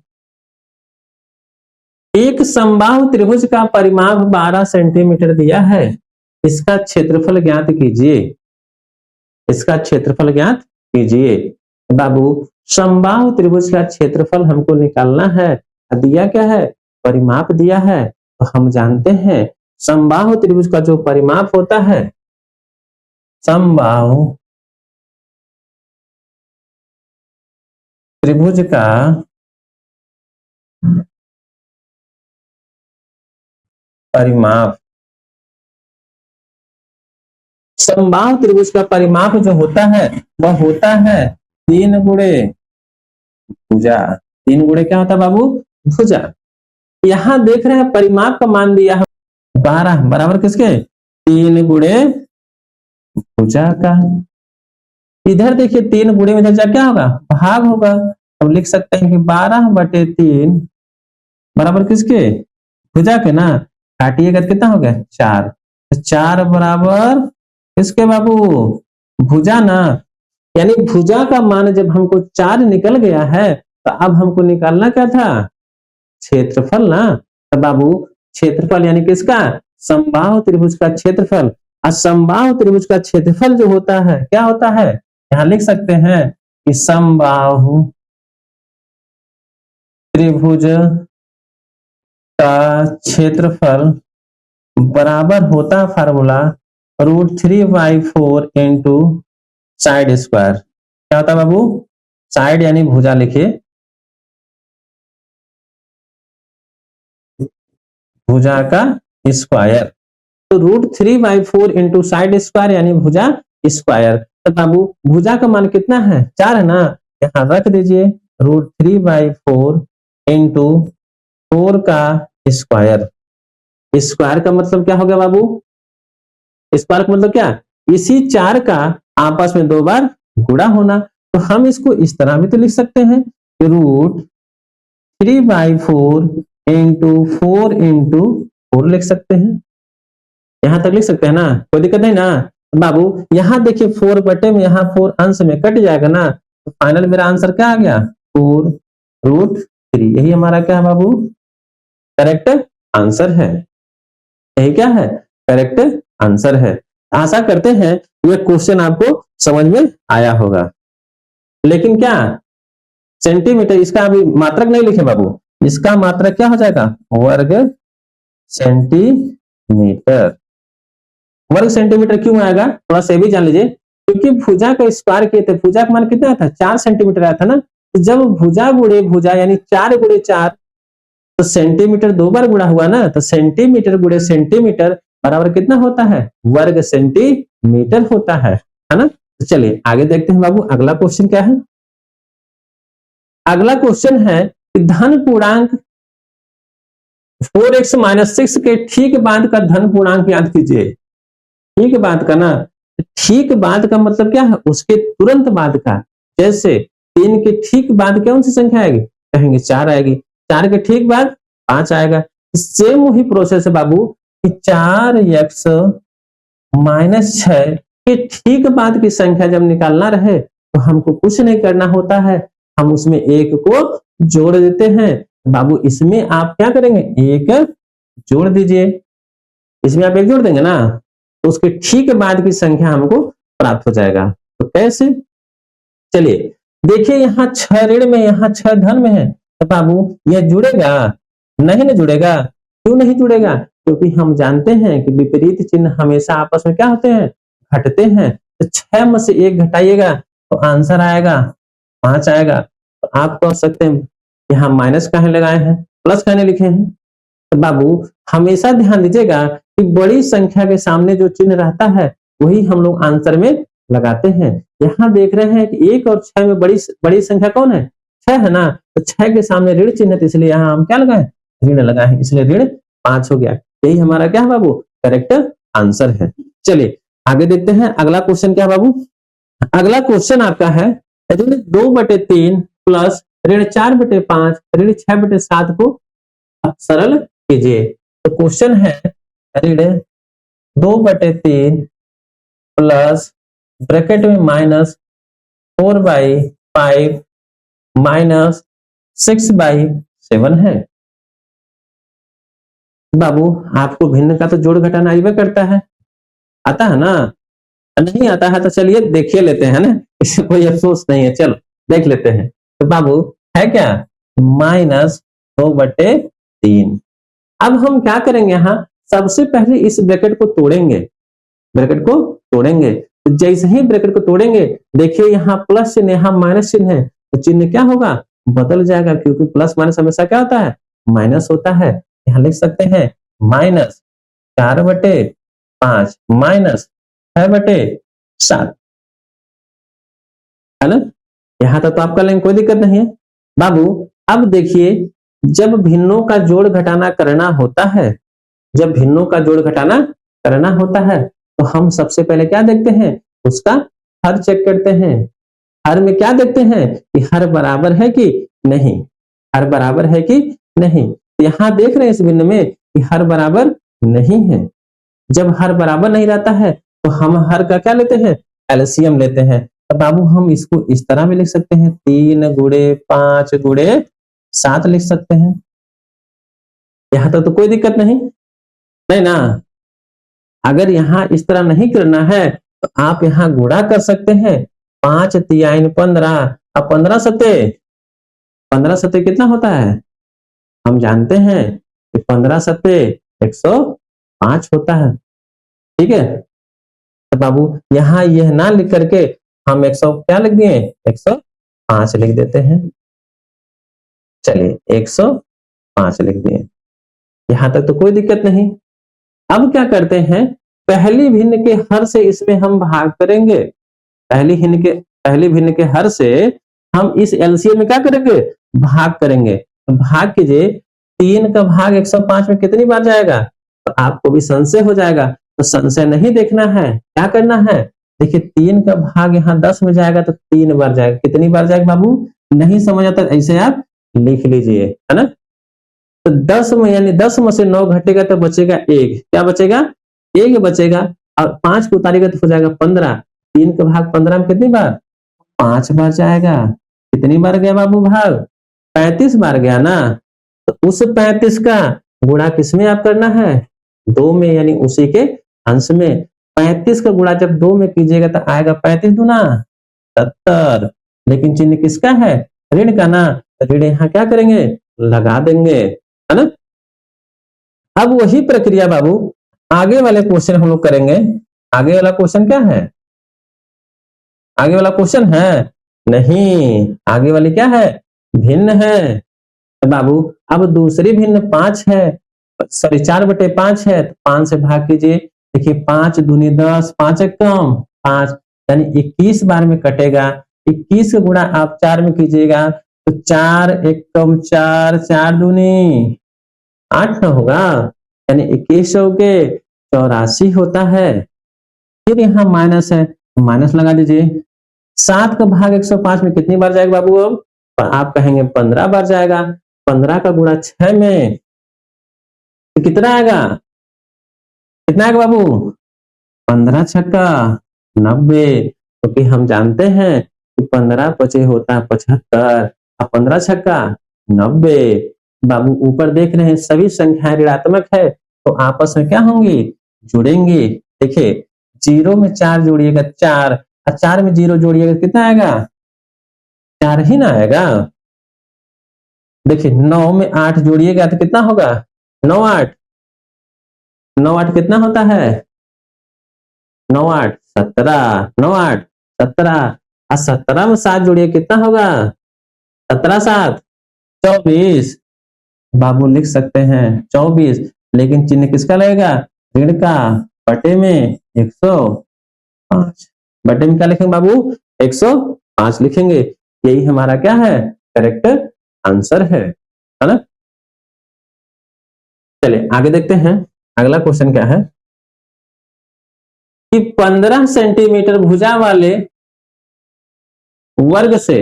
एक समबाहु त्रिभुज का परिमाप 12 सेंटीमीटर दिया है, इसका क्षेत्रफल ज्ञात कीजिए, इसका क्षेत्रफल ज्ञात कीजिए। बाबू समबाहु त्रिभुज का क्षेत्रफल हमको निकालना है, दिया क्या है परिमाप दिया है। तो हम जानते हैं समबाहु त्रिभुज का जो परिमाप होता है, समबाहु त्रिभुज का परिमाप, समबाहु त्रिभुज का परिमाप जो होता है वह होता है 3 गुणे भुजा। 3 गुणे क्या होता है बाबू भुजा। यहां देख रहे हैं परिमाप का मान दिया है 12 बराबर किसके 3 गुणे भुजा का। इधर देखिए 3 गुणे में इधर जा क्या होगा भाग होगा, हम लिख सकते हैं कि 12/3 बराबर किसके भुजा के ना, काटिएगा कितना हो गया 4, 4 बराबर किसके बाबू भुजा ना, यानी भुजा का मान जब हमको 4 निकल गया है तो अब हमको निकालना क्या था, क्षेत्रफल ना। तो बाबू क्षेत्रफल यानी किसका, समबाहु त्रिभुज का क्षेत्रफल। असमबाहु त्रिभुज का क्षेत्रफल जो होता है क्या होता है, यहां लिख सकते हैं कि समबाहु त्रिभुज का क्षेत्रफल बराबर होता फार्मूला √3/4 इंटू साइड स्क्वायर। क्या होता है बाबू, साइड यानी भुजा लिखिए, भुजा का स्क्वायर। तो √3/4 इंटू साइड स्क्वायर यानी भुजा स्क्वायर। तो बाबू भुजा का मान कितना है, 4 है ना, यहां रख दीजिए √3/4 इंटू 4 का स्क्वायर। स्क्वायर का मतलब क्या हो गया बाबू, स्क्वायर का मतलब क्या, इसी 4 का आपस में 2 बार गुणा होना। तो हम इसको इस तरह भी तो लिख सकते हैं √3/4 इंटू 4 इंटू 4 लिख सकते हैं, यहां तक लिख सकते हैं ना, कोई दिक्कत नहीं ना। बाबू यहां देखिए 4 बटे में यहाँ 4 अंश में कट जाएगा ना, तो फाइनल मेरा आंसर क्या आ गया 4√3। यही हमारा क्या है बाबू, करेक्ट आंसर है। यही क्या है, करेक्ट आंसर है। आशा करते हैं यह क्वेश्चन आपको समझ में आया होगा। लेकिन क्या सेंटीमीटर, इसका अभी मात्रक नहीं लिखे बाबू, इसका मात्रक क्या हो जाएगा, वर्ग सेंटीमीटर। वर्ग सेंटीमीटर क्यों आएगा, थोड़ा सा भी जान लीजिए, क्योंकि भुजा का स्क्वायर किए थे, भुजा का मान कितना था 4 सेंटीमीटर आया था ना। तो जब भुजा गुणे भुजा यानी 4 गुणे 4, तो सेंटीमीटर 2 बार गुणा हुआ ना, तो सेंटीमीटर गुणे सेंटीमीटर बराबर कितना होता है, वर्ग सेंटीमीटर होता है ना। तो चलिए आगे देखते हैं बाबू, अगला क्वेश्चन क्या है। अगला क्वेश्चन है कि धन पूर्णांक 4x-6 के ठीक बाद का धन पूर्णांक याद कीजिए। ठीक बाद का ना, ठीक बाद का मतलब क्या है, उसके तुरंत बाद का। जैसे 3 के ठीक बाद कौन सी संख्या आएगी, कहेंगे 4 आएगी, 4 के ठीक बाद 5 आएगा। सेम वही प्रोसेस है बाबू कि 4x-6 के ठीक बाद की संख्या जब निकालना रहे तो हमको कुछ नहीं करना होता है, हम उसमें एक को जोड़ देते हैं। बाबू इसमें आप क्या करेंगे, एक जोड़ दीजिए, इसमें आप एक जोड़ देंगे ना, तो उसके ठीक बाद की संख्या हमको प्राप्त हो जाएगा। तो कैसे, चलिए देखिए यहाँ 6 ऋण में, यहाँ 6 धन में है, तो बाबू यह जुड़ेगा, नहीं ना जुड़ेगा। क्यों नहीं जुड़ेगा, क्योंकि हम जानते हैं कि विपरीत चिन्ह हमेशा आपस में क्या होते हैं, घटते हैं। तो 6 में से 1 घटाइएगा तो आंसर आएगा 5 आएगा। तो आप कह सकते हैं यहाँ माइनस काहे लगाए हैं, प्लस काहे लिखे हैं। तो बाबू हमेशा ध्यान दीजिएगा कि बड़ी संख्या के सामने जो चिन्ह रहता है वही हम लोग आंसर में लगाते हैं। यहाँ देख रहे हैं कि 1 और 6 में बड़ी संख्या कौन है, 6 है ना, तो 6 के सामने ऋण चिन्ह है, तो इसलिए यहाँ हम क्या लगाए, ऋण लगाए, इसलिए ऋण 5 हो गया। यही हमारा क्या है बाबू, करेक्ट आंसर है। चलिए आगे देखते हैं अगला क्वेश्चन क्या है बाबू। अगला क्वेश्चन आपका है ऋण 2/3 प्लस ऋण 4/5 ऋण 6/7 को सरल कीजिए। तो क्वेश्चन है ऋण 2/3 प्लस ब्रैकेट में -4/5 माइनस 6/7 है। बाबू आपको भिन्न का तो जोड़ घटाना आइबे करता है, आता है ना, नहीं आता है तो चलिए देखिए लेते हैं ना, इससे कोई अफसोस नहीं है, चलो देख लेते हैं। तो बाबू है क्या, -2/3। अब हम क्या करेंगे, यहाँ सबसे पहले इस ब्रैकेट को तोड़ेंगे, ब्रैकेट को तोड़ेंगे। तो जैसे ही ब्रैकेट को तोड़ेंगे देखिए यहाँ प्लस चिन्ह यहाँ माइनस चिन्ह है, तो चिन्ह क्या होगा, बदल जाएगा, क्योंकि प्लस माइनस हमेशा क्या होता है, माइनस होता है। यहाँ लिख सकते हैं -4/5 माइनस 6/7, है ना। यहाँ तक तो आपका लेंगे, कोई दिक्कत नहीं है। बाबू अब देखिए जब भिन्नों का जोड़ घटाना करना होता है, जब भिन्नों का जोड़ घटाना करना होता है तो हम सबसे पहले क्या देखते हैं, उसका हर चेक करते हैं। हर में क्या देखते हैं कि हर बराबर है कि नहीं, हर बराबर है कि नहीं। यहाँ देख रहे हैं इस भिन्न में कि हर बराबर नहीं है। जब हर बराबर नहीं रहता है तो हम हर का क्या लेते हैं, एलसीएम लेते हैं, तो बाबू हम इसको इस तरह भी लिख सकते हैं, 3 गुणे 5 गुणे 7 लिख सकते हैं। यहां तक तो कोई दिक्कत नहीं, नहीं ना। अगर यहाँ इस तरह नहीं करना है तो आप यहाँ गुणा कर सकते हैं, 5 तियाइन 15, अब 15 सत्ते कितना होता है, हम जानते हैं कि 15 सत्ते 105 होता है। ठीक है, तो बाबू यहाँ यह ना लिख करके हम 100 क्या लिख दिए, 105 लिख देते हैं। चलिए 105 लिख दिए, यहां तक तो कोई दिक्कत नहीं। अब क्या करते हैं, पहली भिन्न के हर से इसमें हम भाग करेंगे। पहली भिन्न के हर से हम इस एलसीएम में क्या करेंगे, भाग करेंगे। तो भाग कीजिए, 3 का भाग 105 में कितनी बार जाएगा, तो आपको भी संशय हो जाएगा। तो संशय नहीं देखना है, क्या करना है, देखिए 3 का भाग यहाँ 10 में जाएगा तो 3 बार जाएगा। कितनी बार जाएगा बाबू, नहीं समझ आता ऐसे आप लिख लीजिए, है ना। तो 10 में यानी 10 में से 9 घटेगा तो बचेगा 1, क्या बचेगा, 1 बचेगा। और 5 को उतारेगा तो हो जाएगा 15। 3 का भाग 15 में कितनी बार, 5 बार जाएगा। कितनी बार गया बाबू भाग, 35 बार गया ना। तो उस 35 का गुणा किसमें आप करना है, 2 में, यानी उसी के अंश में। 35 का गुणा जब 2 में कीजिएगा तो आएगा 35 दूना 70, लेकिन चिन्ह किसका है, ऋण का ना। ऋण यहाँ क्या करेंगे, लगा देंगे, है ना। अब वही प्रक्रिया बाबू आगे वाले क्वेश्चन हम लोग करेंगे। आगे वाला क्वेश्चन क्या है, आगे वाला क्वेश्चन है नहीं, आगे वाली क्या है, भिन्न है। तो बाबू अब दूसरी भिन्न 5 है, सॉरी 4/5 है, तो 5 से भाग कीजिए। देखिए 5 दूनी 10, 5 एक कम 5, यानी 21 बार में कटेगा। 21 का गुणा आप 4 में कीजिएगा तो 4 एक कम 4, 4 दूनी 8 न होगा, यानी 21 के 84 होता है। फिर यहाँ माइनस है, माइनस लगा दीजिए। 7 का भाग 105 में कितनी बार जाएगा बाबू, अब आप कहेंगे 15 बार जाएगा। 15 का गुणा 6 में तो कितना आएगा, कितना आएगा बाबू, 15 छक्का 90, क्योंकि हम जानते हैं कि 15 पचे होता है 75 और 15 छक्का 90। बाबू ऊपर देख रहे हैं सभी संख्याएं ऋणात्मक है तो आपस में क्या होंगी, जुड़ेंगी। देखिए 0 में 4 जोड़िएगा 4, और 4 में 0 जोड़िएगा कितना आएगा, 4 ही ना आएगा। देखिए 9 में 8 जोड़िएगा तो कितना होगा, 9 8, 9 8 कितना होता है, 9 8 17, 9 8 17, और 17 में 7 जोड़िए कितना होगा, 17 7 24। बाबू लिख सकते हैं 24, लेकिन चिन्ह किसका लगेगा, ऋण का, बटे में 105। बटे में क्या लिखेंगे बाबू, 105 लिखेंगे। यही हमारा क्या है, करेक्ट आंसर है ना। चलिए आगे देखते हैं, अगला क्वेश्चन क्या है कि 15 सेंटीमीटर भुजा वाले वर्ग से,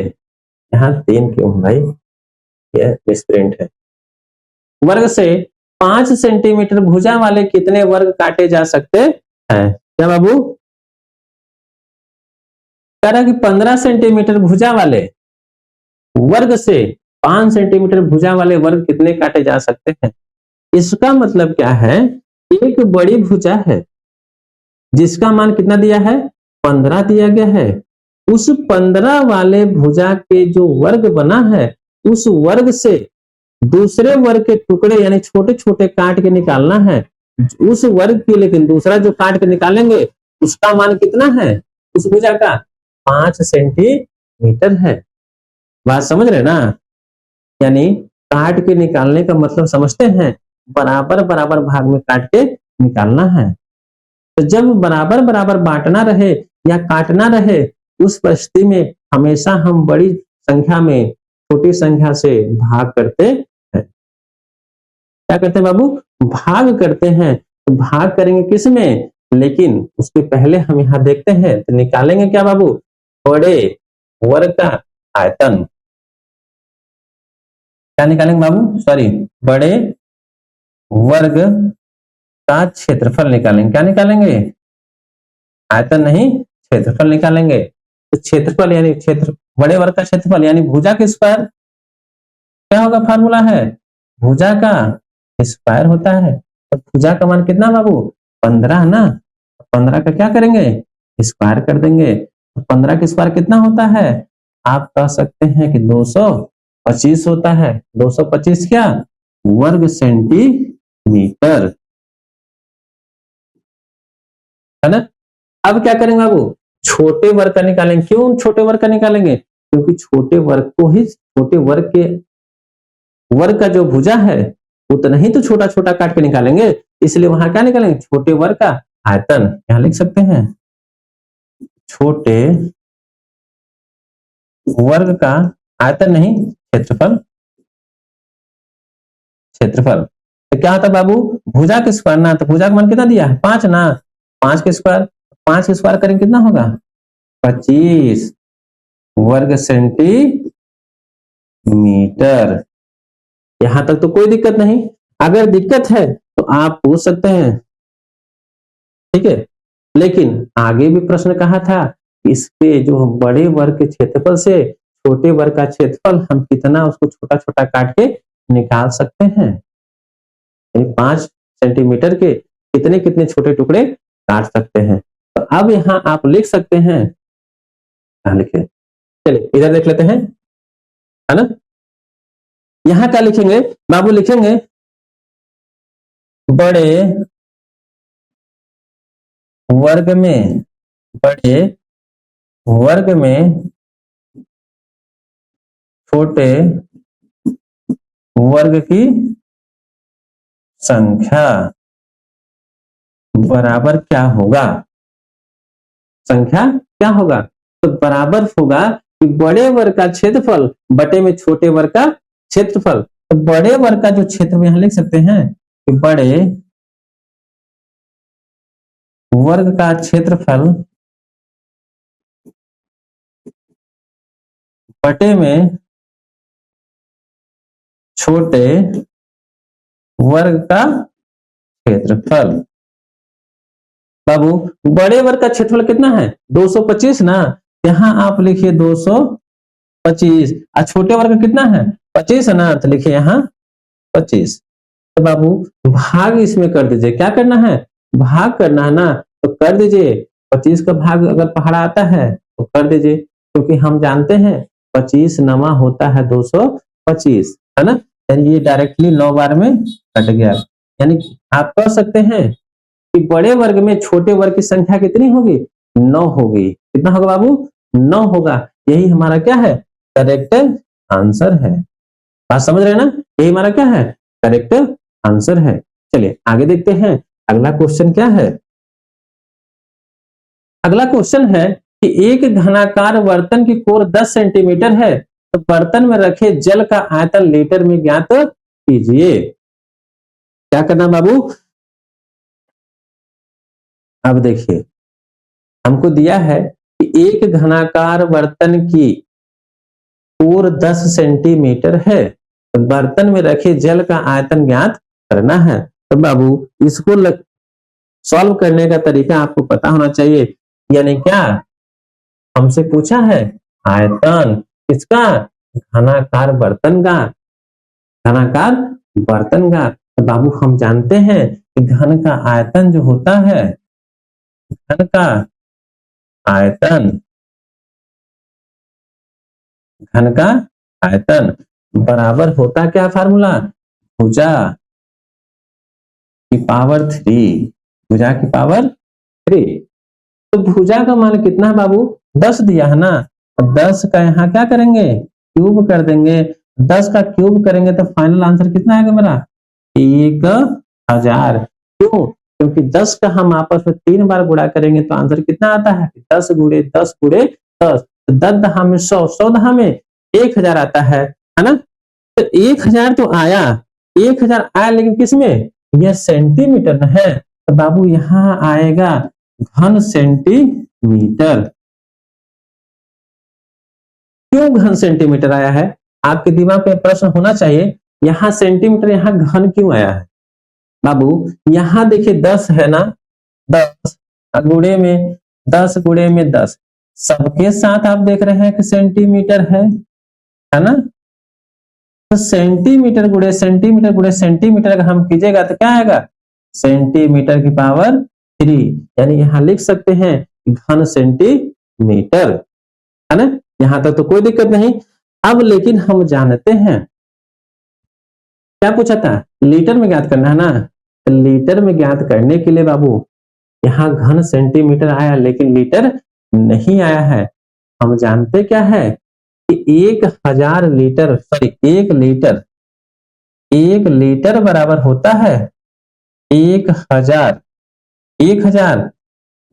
यहां 3 क्यों भाई, यह मिसप्रिंट है। वर्ग से 5 सेंटीमीटर भुजा वाले कितने वर्ग काटे जा सकते हैं, क्या बाबू, कह रहा कि 15 सेंटीमीटर भुजा वाले वर्ग से 5 सेंटीमीटर भुजा वाले वर्ग कितने काटे जा सकते हैं। इसका मतलब क्या है, एक बड़ी भुजा है जिसका मान कितना दिया है, 15 दिया गया है। उस 15 वाले भुजा के जो वर्ग बना है उस वर्ग से दूसरे वर्ग के टुकड़े यानी छोटे छोटे काट के निकालना है। उस वर्ग की, लेकिन दूसरा जो काट के निकालेंगे उसका मान कितना है, उस भुजा का 5 सेंटीमीटर है। बात समझ रहे ना, यानी काट के निकालने का मतलब समझते हैं, बराबर बराबर भाग में काट के निकालना है। तो जब बराबर बराबर बांटना रहे या काटना रहे उस परिस्थिति में हमेशा हम बड़ी संख्या में छोटी संख्या से भाग करते हैं। क्या करते हैं बाबू, भाग करते हैं। तो भाग करेंगे किस में, लेकिन उसके पहले हम यहां देखते हैं तो निकालेंगे क्या बाबू, बड़े वर्ग का आयतन। क्या निकालेंगे बाबू, सॉरी, बड़े वर्ग का क्षेत्रफल निकालेंगे। क्या निकालेंगे, आयतन नहीं क्षेत्रफल निकालेंगे। तो क्षेत्रफल यानी क्षेत्र बड़े वर्ग का क्षेत्रफल यानी भुजा के स्क्वायर क्या होगा, फार्मूला है भुजा का स्क्वायर होता है। तो भुजा का मान कितना बाबू 15 ना, 15 का क्या करेंगे स्क्वायर कर देंगे। तो 15 का स्क्वायर कितना होता है, आप कह सकते हैं कि 225 होता है। 225 क्या वर्ग सेंटीमीटर, है ना। अब क्या करेंगे बाबू, छोटे वर्ग का निकालेंगे। क्यों छोटे वर्ग का निकालेंगे, क्योंकि छोटे वर्ग को ही छोटे वर्ग के वर्ग का जो भुजा है उतना ही तो छोटा छोटा काट के निकालेंगे, इसलिए वहां क्या निकालेंगे छोटे वर्ग का आयतन। यहां लिख सकते हैं छोटे वर्ग का आयतन नहीं क्षेत्रफल, क्षेत्रफल। तो क्या होता बाबू भुजा के स्क्वायर ना, तो भुजा का मान कितना दिया है 5 ना, 5 के स्क्वायर, 5 के स्क्वायर करेंगे कितना होगा 25 वर्ग सेंटीमीटर। यहां तक तो कोई दिक्कत नहीं, अगर दिक्कत है तो आप पूछ सकते हैं, ठीक है। लेकिन आगे भी प्रश्न कहा था इसके जो बड़े वर्ग के क्षेत्रफल से छोटे वर्ग का क्षेत्रफल हम कितना उसको छोटा छोटा काट के निकाल सकते हैं। 5 सेंटीमीटर के कितने कितने छोटे टुकड़े काट सकते हैं। तो अब यहाँ आप लिख सकते हैं, लिखे चलिए इधर देख लेते हैं, है ना। यहां क्या लिखेंगे बाबू, लिखेंगे बड़े वर्ग में, बड़े वर्ग में छोटे वर्ग की संख्या बराबर क्या होगा, संख्या क्या होगा, तो बराबर होगा कि बड़े वर्ग का क्षेत्रफल बटे में छोटे वर्ग का क्षेत्रफल। तो बड़े वर्ग का जो क्षेत्र में यहां लिख सकते हैं कि बड़े वर्ग का क्षेत्रफल बटे में छोटे वर्ग का क्षेत्रफल। बाबू बड़े वर्ग का क्षेत्रफल कितना है 225 ना, यहां आप लिखिए 225, और छोटे वर्ग का कितना है 25 है ना, तो लिखिए यहां 25। तो बाबू भाग इसमें कर दीजिए, क्या करना है भाग करना है ना, तो कर दीजिए 25 का भाग अगर पहाड़ा आता है तो कर दीजिए, क्योंकि हम जानते हैं 25 नमा होता है 225, है ना। यानी ये डायरेक्टली 9 बार में कट गया, यानी आप कह सकते हैं कि बड़े वर्ग में छोटे वर्ग की संख्या कितनी होगी 9 होगी। कितना होगा बाबू 9 होगा। यही हमारा क्या है करेक्ट आंसर है। बात समझ रहे हैं ना, यही हमारा क्या है करेक्ट आंसर है। चलिए आगे देखते हैं अगला क्वेश्चन क्या है। अगला क्वेश्चन है कि एक घनाकार बर्तन की कोर 10 सेंटीमीटर है, तो बर्तन में रखे जल का आयतन लीटर में ज्ञात कीजिए। क्या करना बाबू, अब देखिए हमको दिया है कि एक घनाकार बर्तन की कोर 10 सेंटीमीटर है, तो बर्तन में रखे जल का आयतन ज्ञात करना है। तो बाबू इसको सॉल्व करने का तरीका आपको पता होना चाहिए, यानी क्या हमसे पूछा है आयतन किसका घनाकार बर्तन का, घनाकार बर्तन का। तो बाबू हम जानते हैं कि घन का आयतन जो होता है, घन का आयतन, घन का आयतन बराबर होता क्या फार्मूला भुजा की पावर 3, भुजा की पावर 3। तो भुजा का मान कितना है बाबू 10 दिया है ना, तो 10 का यहाँ क्या करेंगे क्यूब कर देंगे। 10 का क्यूब करेंगे तो फाइनल आंसर कितना आएगा मेरा 1000। क्यों, क्योंकि 10 का हम आपस में 3 बार गुणा करेंगे तो आंसर कितना आता है 10 गुणे 10 गुणे 10, 10 दहा में 100, 100 दहा में 1000 आता है ना। तो 1000 तो आया, 1000 आया, लेकिन किसमें यह सेंटीमीटर में है। तो बाबू यहाँ आएगा घन सेंटीमीटर। क्यों घन सेंटीमीटर आया है, आपके दिमाग में प्रश्न होना चाहिए यहां सेंटीमीटर यहां घन क्यों आया है। बाबू यहां देखिए 10 है ना, 10 गुणे में 10 गुणे में 10, सबके साथ आप देख रहे हैं कि सेंटीमीटर है ना? तो सेंटीमीटर गुणे सेंटीमीटर गुणे सेंटीमीटर अगर हम कीजिएगा तो क्या आएगा? सेंटीमीटर की पावर 3, यानी यहां लिख सकते हैं घन सेंटीमीटर, है ना? यहां तक तो कोई दिक्कत नहीं। अब लेकिन हम जानते हैं, क्या पूछा था? लीटर में ज्ञात करना है ना? तो लीटर में ज्ञात करने के लिए बाबू यहां घन सेंटीमीटर आया लेकिन लीटर नहीं आया है। हम जानते क्या है कि 1000 लीटर, सॉरी 1 लीटर बराबर होता है 1000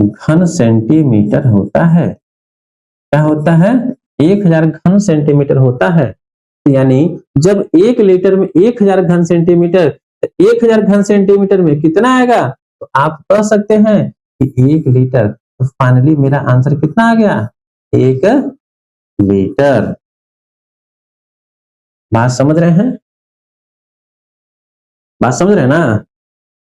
घन सेंटीमीटर होता है। क्या होता है? 1000 घन सेंटीमीटर होता है। यानी जब 1 लीटर में 1000 घन सेंटीमीटर, तो 1000 घन सेंटीमीटर में कितना आएगा? तो आप कह सकते हैं कि 1 लीटर। तो फाइनली मेरा आंसर कितना आ गया? 1 लीटर। बात समझ रहे हैं? बात समझ रहे हैं ना?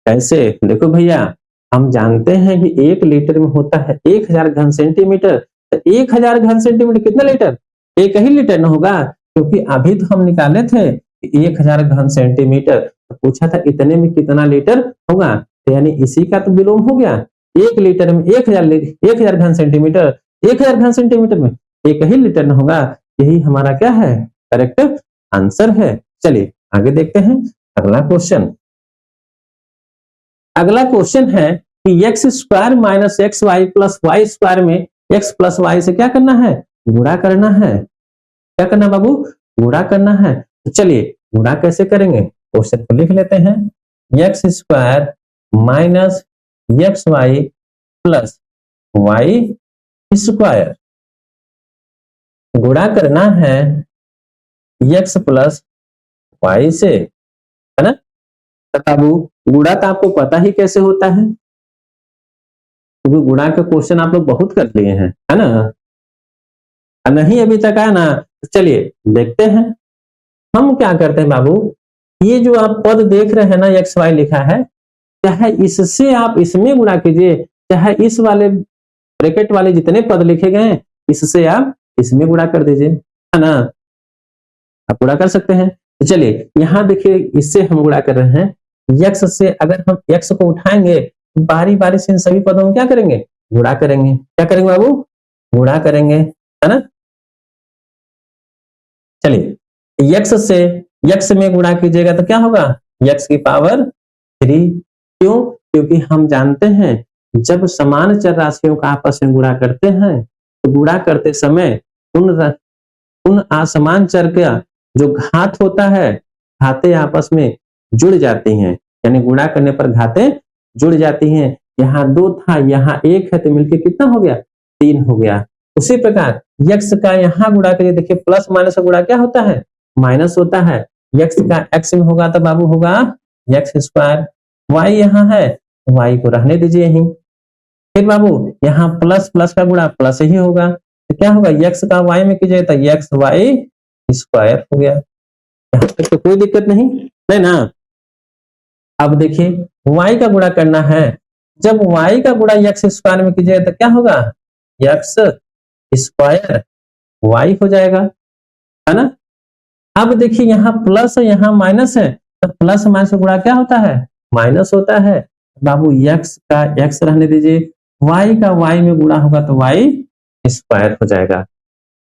कैसे? देखो भैया, हम जानते हैं कि 1 लीटर में होता है 1000 घन सेंटीमीटर। तो 1000 घन सेंटीमीटर कितना लीटर? एक ही लीटर न होगा, क्योंकि अभी तो हम निकाले थे 1000 घन सेंटीमीटर, तो पूछा था इतने में कितना लीटर होगा, तो यानी इसी का तो विलोम हो गया। 1 लीटर में 1000 घन सेंटीमीटर, 1000 घन सेंटीमीटर में एक ही लीटर न होगा। यही हमारा क्या है? करेक्ट आंसर है। चलिए आगे देखते हैं अगला क्वेश्चन। अगला क्वेश्चन है कि x square minus x y plus y square में एक्स प्लस वाई से क्या करना है? गुणा करना है। क्या करना बाबू? गुणा करना है। तो चलिए गुणा कैसे करेंगे? क्वेश्चन को लिख लेते हैं। X square minus x y plus y square, गुणा करना है एक्स प्लस वाई से, है ना? तो बाबू गुणा तो आपको पता ही कैसे होता है, क्योंकि गुणा के क्वेश्चन आप लोग बहुत कर लिए हैं, है ना? नहीं अभी तक आया ना? चलिए देखते हैं। हम क्या करते हैं बाबू, ये जो आप पद देख रहे हैं ना, एक्स वाई लिखा है, चाहे इससे आप इसमें गुणा कीजिए, चाहे इस वाले ब्रैकेट वाले जितने पद लिखे गए हैं इससे आप इसमें गुणा कर दीजिए, है ना? आप गुणा कर सकते हैं। तो चलिए यहां देखिए, इससे हम गुणा कर रहे हैं यक्स से। अगर हम यक्स को उठाएंगे बारी बारी से इन सभी पदों में क्या करेंगे? गुणा करेंगे। क्या करेंगे बाबू? गुणा करेंगे, है ना? चलिए यक्स से यक्स में गुणा कीजिएगा तो क्या होगा? यक्स की पावर 3। क्यों? क्योंकि हम जानते हैं जब समान चर राशियों का आपस में गुणा करते हैं तो गुणा करते समय उन असमान चर का जो घात होता है, घातें आपस में जुड़ जाती हैं, यानी गुणा करने पर घातें जुड़ जाती हैं। यहाँ 2 था, यहाँ 1 है, तो मिलकर कितना हो गया? 3 हो गया। उसी प्रकार यक्स का यहाँ गुणा करिए, देखिए प्लस माइनस का गुणा क्या होता है? माइनस होता है। यक्स का एक्स में होगा तो बाबू होगा एक्स स्क्वायर। वाई यहाँ है, वाई को रहने दीजिए यहीं। फिर बाबू यहाँ प्लस प्लस का गुणा प्लस ही होगा, तो क्या होगा? यक्स का वाई में कीजिए तो यक्स वाई स्क्वायर हो गया। यहाँ तक तो कोई दिक्कत नहीं, नहीं ना? अब देखिए y का गुणा करना है। जब y का गुणा x स्क्वायर में कीजिएगा तो क्या होगा? x स्क्वायर y हो जाएगा, है ना? अब देखिए यहाँ प्लस है, यहाँ माइनस है, तो प्लस माइनस का गुणा क्या होता है? माइनस होता है। बाबू x का x रहने दीजिए, y का y में गुणा होगा तो y स्क्वायर हो जाएगा।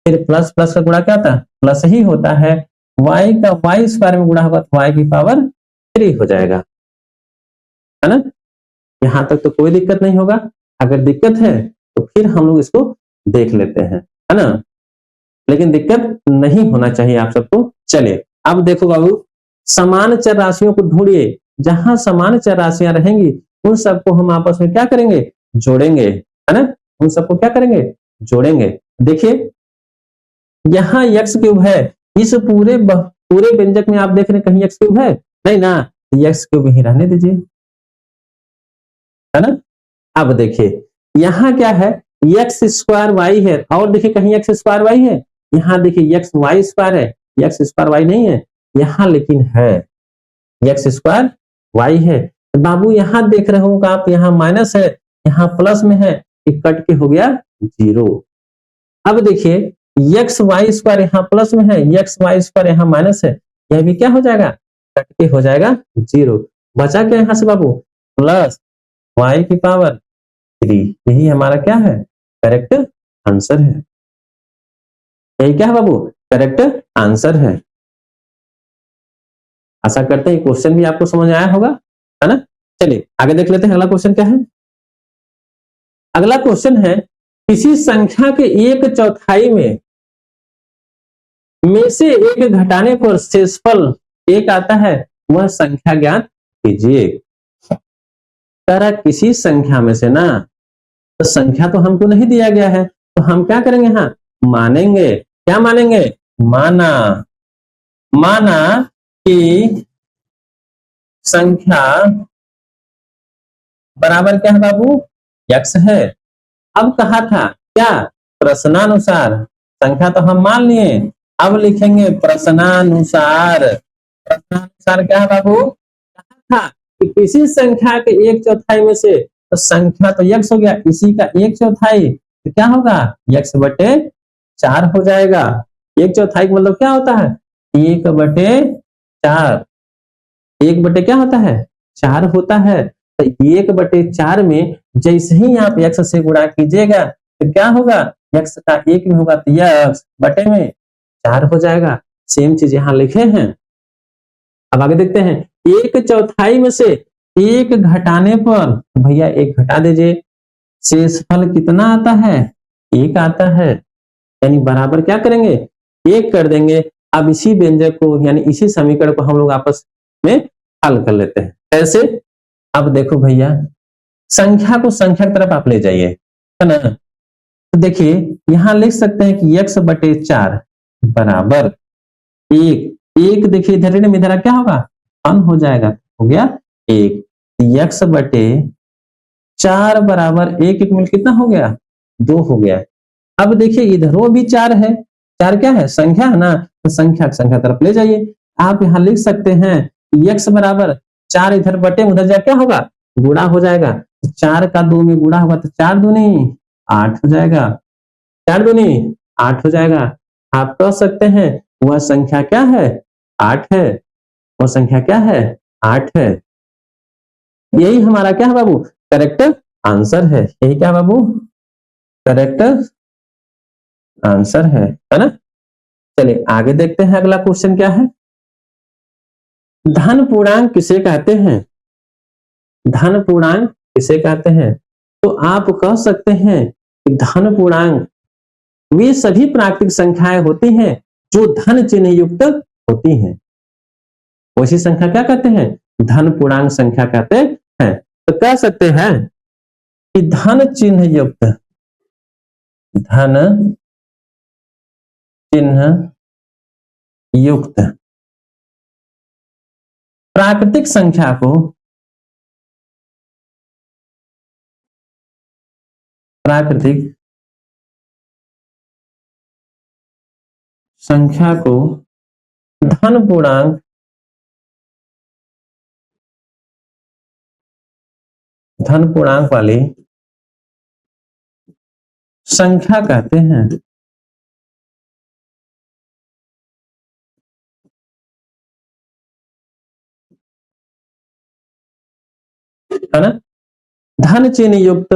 फिर प्लस प्लस का गुणा क्या होता है? प्लस ही होता है। y का y स्क्वायर में गुणा होगा तो y की पावर 3 हो जाएगा, है ना? यहां तक तो कोई दिक्कत नहीं होगा। अगर दिक्कत है तो फिर हम लोग इसको देख लेते हैं, है ना? लेकिन दिक्कत नहीं होना चाहिए आप सबको। चलिए अब देखो बाबू, समान चर राशियों को ढूंढिए। जहां समान चर राशियां रहेंगी उन सबको हम आपस में क्या करेंगे? जोड़ेंगे, है ना? उन सबको क्या करेंगे? जोड़ेंगे। देखिए यहाँ एक्स क्यूब है, इस पूरे व्यंजक में आप देख रहे हैं कहीं एक्स क्यूब है? नहीं ना? एक्स क्यूब ही रहने दीजिए, है ना? अब देखिए यहाँ क्या है? एक्स स्क्वायर वाई है, और देखिए कहीं एक्स स्क्वायर वाई है? यहाँ देखिए एक्स वाई स्क्वायर है, एक्स स्क्वायर वाई नहीं है यहाँ, लेकिन है एक्स स्क्वायर वाई है। तो बाबू यहाँ देख रहे हो आप, यहाँ माइनस है, यहाँ प्लस में है, ये कट के हो गया 0। अब देखिए एक्स वाई स्क्वायर यहाँ प्लस में है, एक्स वाई स्क्वायर यहाँ माइनस है, यह भी क्या हो जाएगा, कट के हो जाएगा 0। बचा क्या यहाँ से बाबू, प्लस वाई की पावर 3। यही हमारा क्या है, करेक्ट आंसर है। यही क्या है बाबू, करेक्ट आंसर है। आशा करते हैं क्वेश्चन भी आपको समझ आया होगा, है ना। चलिए आगे देख लेते हैं अगला क्वेश्चन क्या है। अगला क्वेश्चन है, किसी संख्या के 1/4 में से एक घटाने पर शेषफल एक आता है, वह संख्या ज्ञात कीजिए। कह किसी संख्या में से ना, तो संख्या तो हमको नहीं दिया गया है, तो हम क्या करेंगे, यहाँ मानेंगे। क्या मानेंगे, माना कि संख्या बराबर क्या है बाबू, x है। अब कहा था क्या, प्रश्नानुसार। संख्या तो हम मान लिए, अब लिखेंगे प्रश्नानुसार। प्रश्नानुसार क्या है बाबू, कहा था कि किसी संख्या के 1/4 में से, तो संख्या तो x हो गया, इसी का 1/4 तो क्या होगा, x/4 हो जाएगा। 1/4 का मतलब क्या होता है, 1/4। 1 क्या होता है, 4 होता है। तो 1/4 में जैसे ही आप x से गुणा कीजिएगा तो क्या होगा, x का 1 में होगा तो x बटे में 4 हो जाएगा। सेम चीज यहाँ लिखे हैं। अब आगे देखते हैं, 1/4 में से एक घटाने पर, तो भैया 1 घटा दीजिए, शेषफल कितना आता है, 1 आता है। यानी बराबर क्या करेंगे, 1 कर देंगे। अब इसी व्यंजक को यानी इसी समीकरण को हम लोग आपस में हल कर लेते हैं। कैसे, अब देखो भैया, संख्या को संख्या की तरफ आप ले जाइए, है ना। तो देखिए यहां लिख सकते हैं कि x/4 बराबर 1। देखिए इधर इधर क्या होगा, धन हो जाएगा, हो गया 1। x/4 बराबर 1 मिल कितना हो गया, 2 हो गया। अब देखिए इधरों भी 4 है, 4 क्या है, संख्या है ना, तो संख्या तरफ ले जाइए। आप यहां लिख सकते हैं x बराबर 4, इधर बटे उधर जा क्या होगा, गुणा हो जाएगा। 4 का 2 में गुणा होगा तो 4 दूनी 8 हो जाएगा, 4 दूनी 8 हो जाएगा। आप कह सकते हैं वह संख्या क्या है, 8 है। वह संख्या क्या है, 8 है। यही हमारा क्या है बाबू, करेक्ट आंसर है। यही क्या बाबू, करेक्ट आंसर है ना। चलिए आगे देखते हैं अगला क्वेश्चन क्या है। धन पूर्णांक किसे कहते हैं, धन पूर्णांक किसे कहते हैं। तो आप कह सकते हैं कि धन पूर्णांक वे सभी प्राकृतिक संख्याएं होती हैं जो धन चिन्ह युक्त होती हैं। वैसी संख्या क्या कहते हैं, धन पूर्णांक संख्या कहते हैं। तो कह सकते हैं कि धन चिन्ह युक्त, धन चिन्ह युक्त प्राकृतिक संख्या को, प्राकृतिक संख्या को धन पूर्णांक, धन पूर्णांक वाली संख्या कहते हैं। है ना, धन चिन्ह युक्त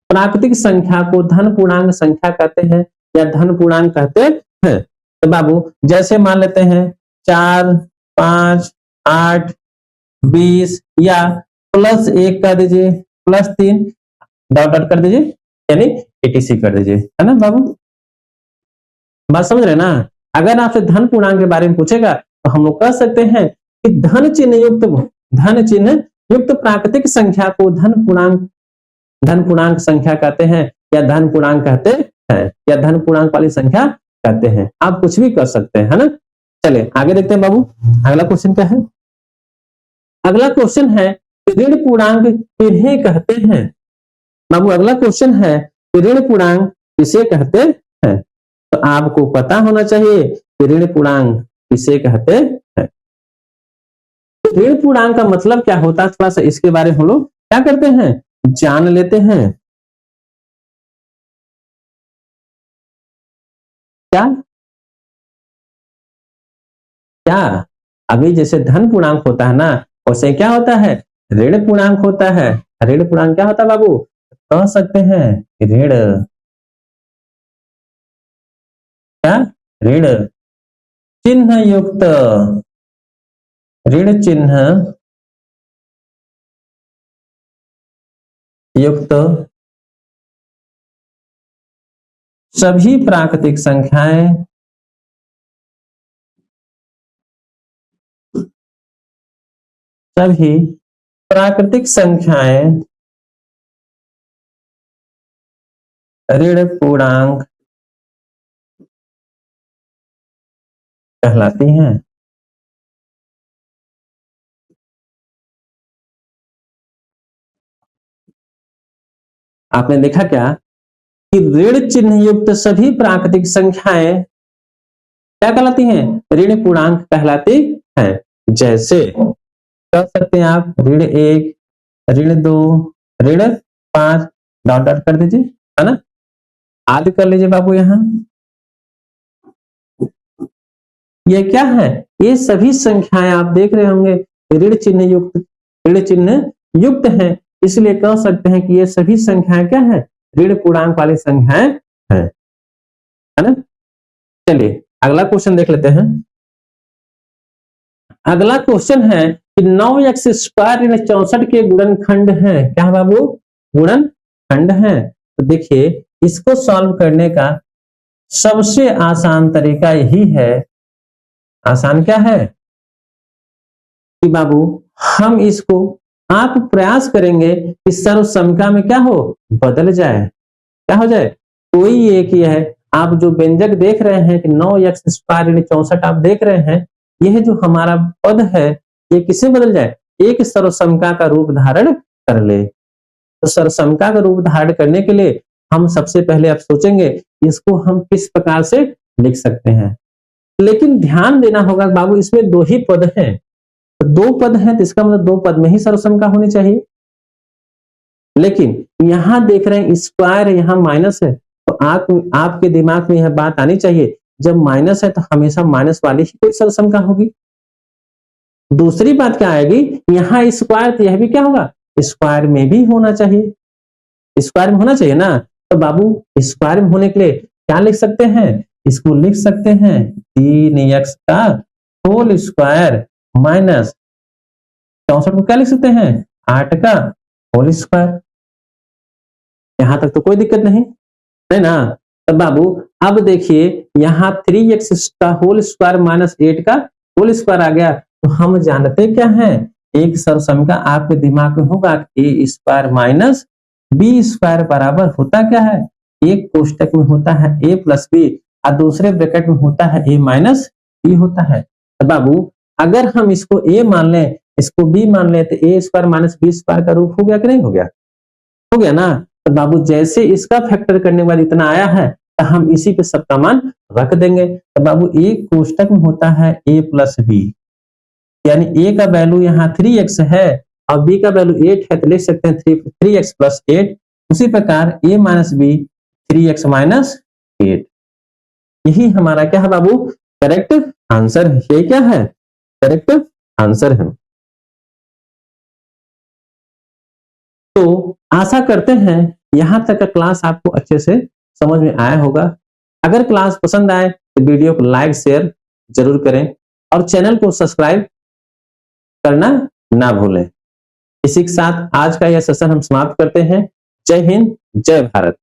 प्राकृतिक संख्या को धन पूर्णांक संख्या कहते हैं या धन पूर्णांक कहते हैं। तो बाबू जैसे मान लेते हैं 4, 5, 8, 20 या +1 कर दीजिए, +3 डॉट डॉट कर दीजिए, यानी etc कर दीजिए, है ना बाबू। बात समझ रहे ना। अगर आपसे धन पूर्णांक के बारे में पूछेगा तो हम लोग कह सकते हैं कि धन चिन्ह युक्त प्राकृतिक संख्या को धन पूर्णांक संख्या कहते हैं या धन पूर्णांक कहते हैं या धन पूर्णांक वाली संख्या कहते हैं। आप कुछ भी कर सकते हैं, है ना। चलिए आगे देखते हैं बाबू, अगला क्वेश्चन क्या है। अगला क्वेश्चन है ऋण पूर्णांक किन्हें कहते हैं। बाबू अगला क्वेश्चन है ऋण पूर्णांक किसे कहते हैं। तो आपको पता होना चाहिए कि ऋण पूर्णांक किसे कहते हैं। ऋण पूर्णांक का मतलब क्या होता है, थोड़ा सा इसके बारे में हम लोग क्या करते हैं, जान लेते हैं। क्या क्या अभी जैसे धन पूर्णांक होता है ना, वैसे क्या होता है, ऋण पूर्णांक होता है। ऋण पूर्णांक क्या होता है बाबू, कह सकते हैं ऋण, क्या, ऋण चिन्ह युक्त, ऋण चिन्ह युक्त सभी प्राकृतिक संख्याएं, सभी प्राकृतिक संख्याएं ऋण पूर्णांक कहलाती हैं। आपने देखा क्या कि ऋण चिन्ह युक्त सभी प्राकृतिक संख्याएं क्या कहलाती हैं, ऋण पूर्णांक कहलाती हैं। जैसे कह सकते हैं आप ऋण 1, ऋण 2, ऋण 5, डॉट डॉट कर दीजिए, है ना, आदि कर लीजिए बाबू। यहां ये क्या है, ये सभी संख्याएं आप देख रहे होंगे ऋण चिन्ह युक्त, ऋण चिन्ह युक्त है, इसलिए कह सकते हैं कि ये सभी संख्याएं क्या है, ऋण पूर्णांक वाली संख्याएं हैं, है ना। चलिए अगला क्वेश्चन देख लेते हैं। अगला क्वेश्चन है कि 9x स्क्वायर ऋण 64 के गुणनखंड है। क्या बाबू, गुणनखंड है। तो देखिए इसको सॉल्व करने का सबसे आसान तरीका यही है, आसान क्या है कि बाबू हम इसको, आप प्रयास करेंगे कि सर्वसमता में क्या हो, बदल जाए, क्या हो जाए, कोई एक ही है। आप जो व्यंजक देख रहे हैं कि 9x स्क्वायर ऋण 64 आप देख रहे हैं, यह जो हमारा पद है ये किससे बदल जाए, एक सर्वसमता का रूप धारण कर ले। तो सर्वसमता का रूप धारण करने के लिए हम सबसे पहले आप सोचेंगे इसको हम किस प्रकार से लिख सकते हैं। लेकिन ध्यान देना होगा बाबू इसमें दो ही पद हैं, तो दो पद हैं तो इसका मतलब दो पद में ही सर्वसमता होनी चाहिए। लेकिन यहां देख रहे हैं स्क्वायर है, यहां माइनस है, तो आपके दिमाग में यह बात आनी चाहिए जब माइनस है तो हमेशा माइनस वाली ही कोई सर्वसमता होगी। दूसरी बात क्या आएगी, यहां स्क्वायर तो यह भी क्या होगा, स्क्वायर में भी होना चाहिए, स्क्वायर में होना चाहिए ना। तो बाबू स्क्वायर में होने के लिए क्या लिख सकते हैं, इसको लिख सकते हैं 3x का होल स्क्वायर माइनस 64 को क्या लिख सकते हैं 8 का होल स्क्वायर। यहां तक तो कोई दिक्कत नहीं है ना। तो बाबू अब देखिए यहां 3x का होल स्क्वायर माइनस 8 का होल स्क्वायर आ गया, तो हम जानते क्या है, एक सर्वसमता आपके दिमाग में होगा ए स्क्वायर माइनस बी स्क्वायर बराबर होता क्या है, एक कोष्टक में होता है a प्लस बी और दूसरे ब्रैकेट में होता है a माइनस बी होता है। तो बाबू अगर हम इसको a मान लें इसको b मान लें तो a square minus B square का रूप हो गया कि नहीं हो गया, हो गया ना। तो बाबू जैसे इसका फैक्टर करने के बाद इतना आया है तो हम इसी पे सबका मान रख देंगे। तो बाबू एक कोष्टक में होता है a प्लस बी, यानी a का वैल्यू यहाँ 3x है और b का वैल्यू 8 है, तो लिख सकते हैं 3x प्लस 8। उसी प्रकार a minus B 3x minus 8, यही हमारा क्या है बाबू, करेक्ट आंसर है। ये क्या है, करेक्ट आंसर है। तो आशा करते हैं यहां तक का क्लास आपको अच्छे से समझ में आया होगा। अगर क्लास पसंद आए तो वीडियो को लाइक शेयर जरूर करें और चैनल को सब्सक्राइब करना ना भूलें। इसी के साथ आज का यह सेशन हम समाप्त करते हैं। जय हिंद, जय भारत।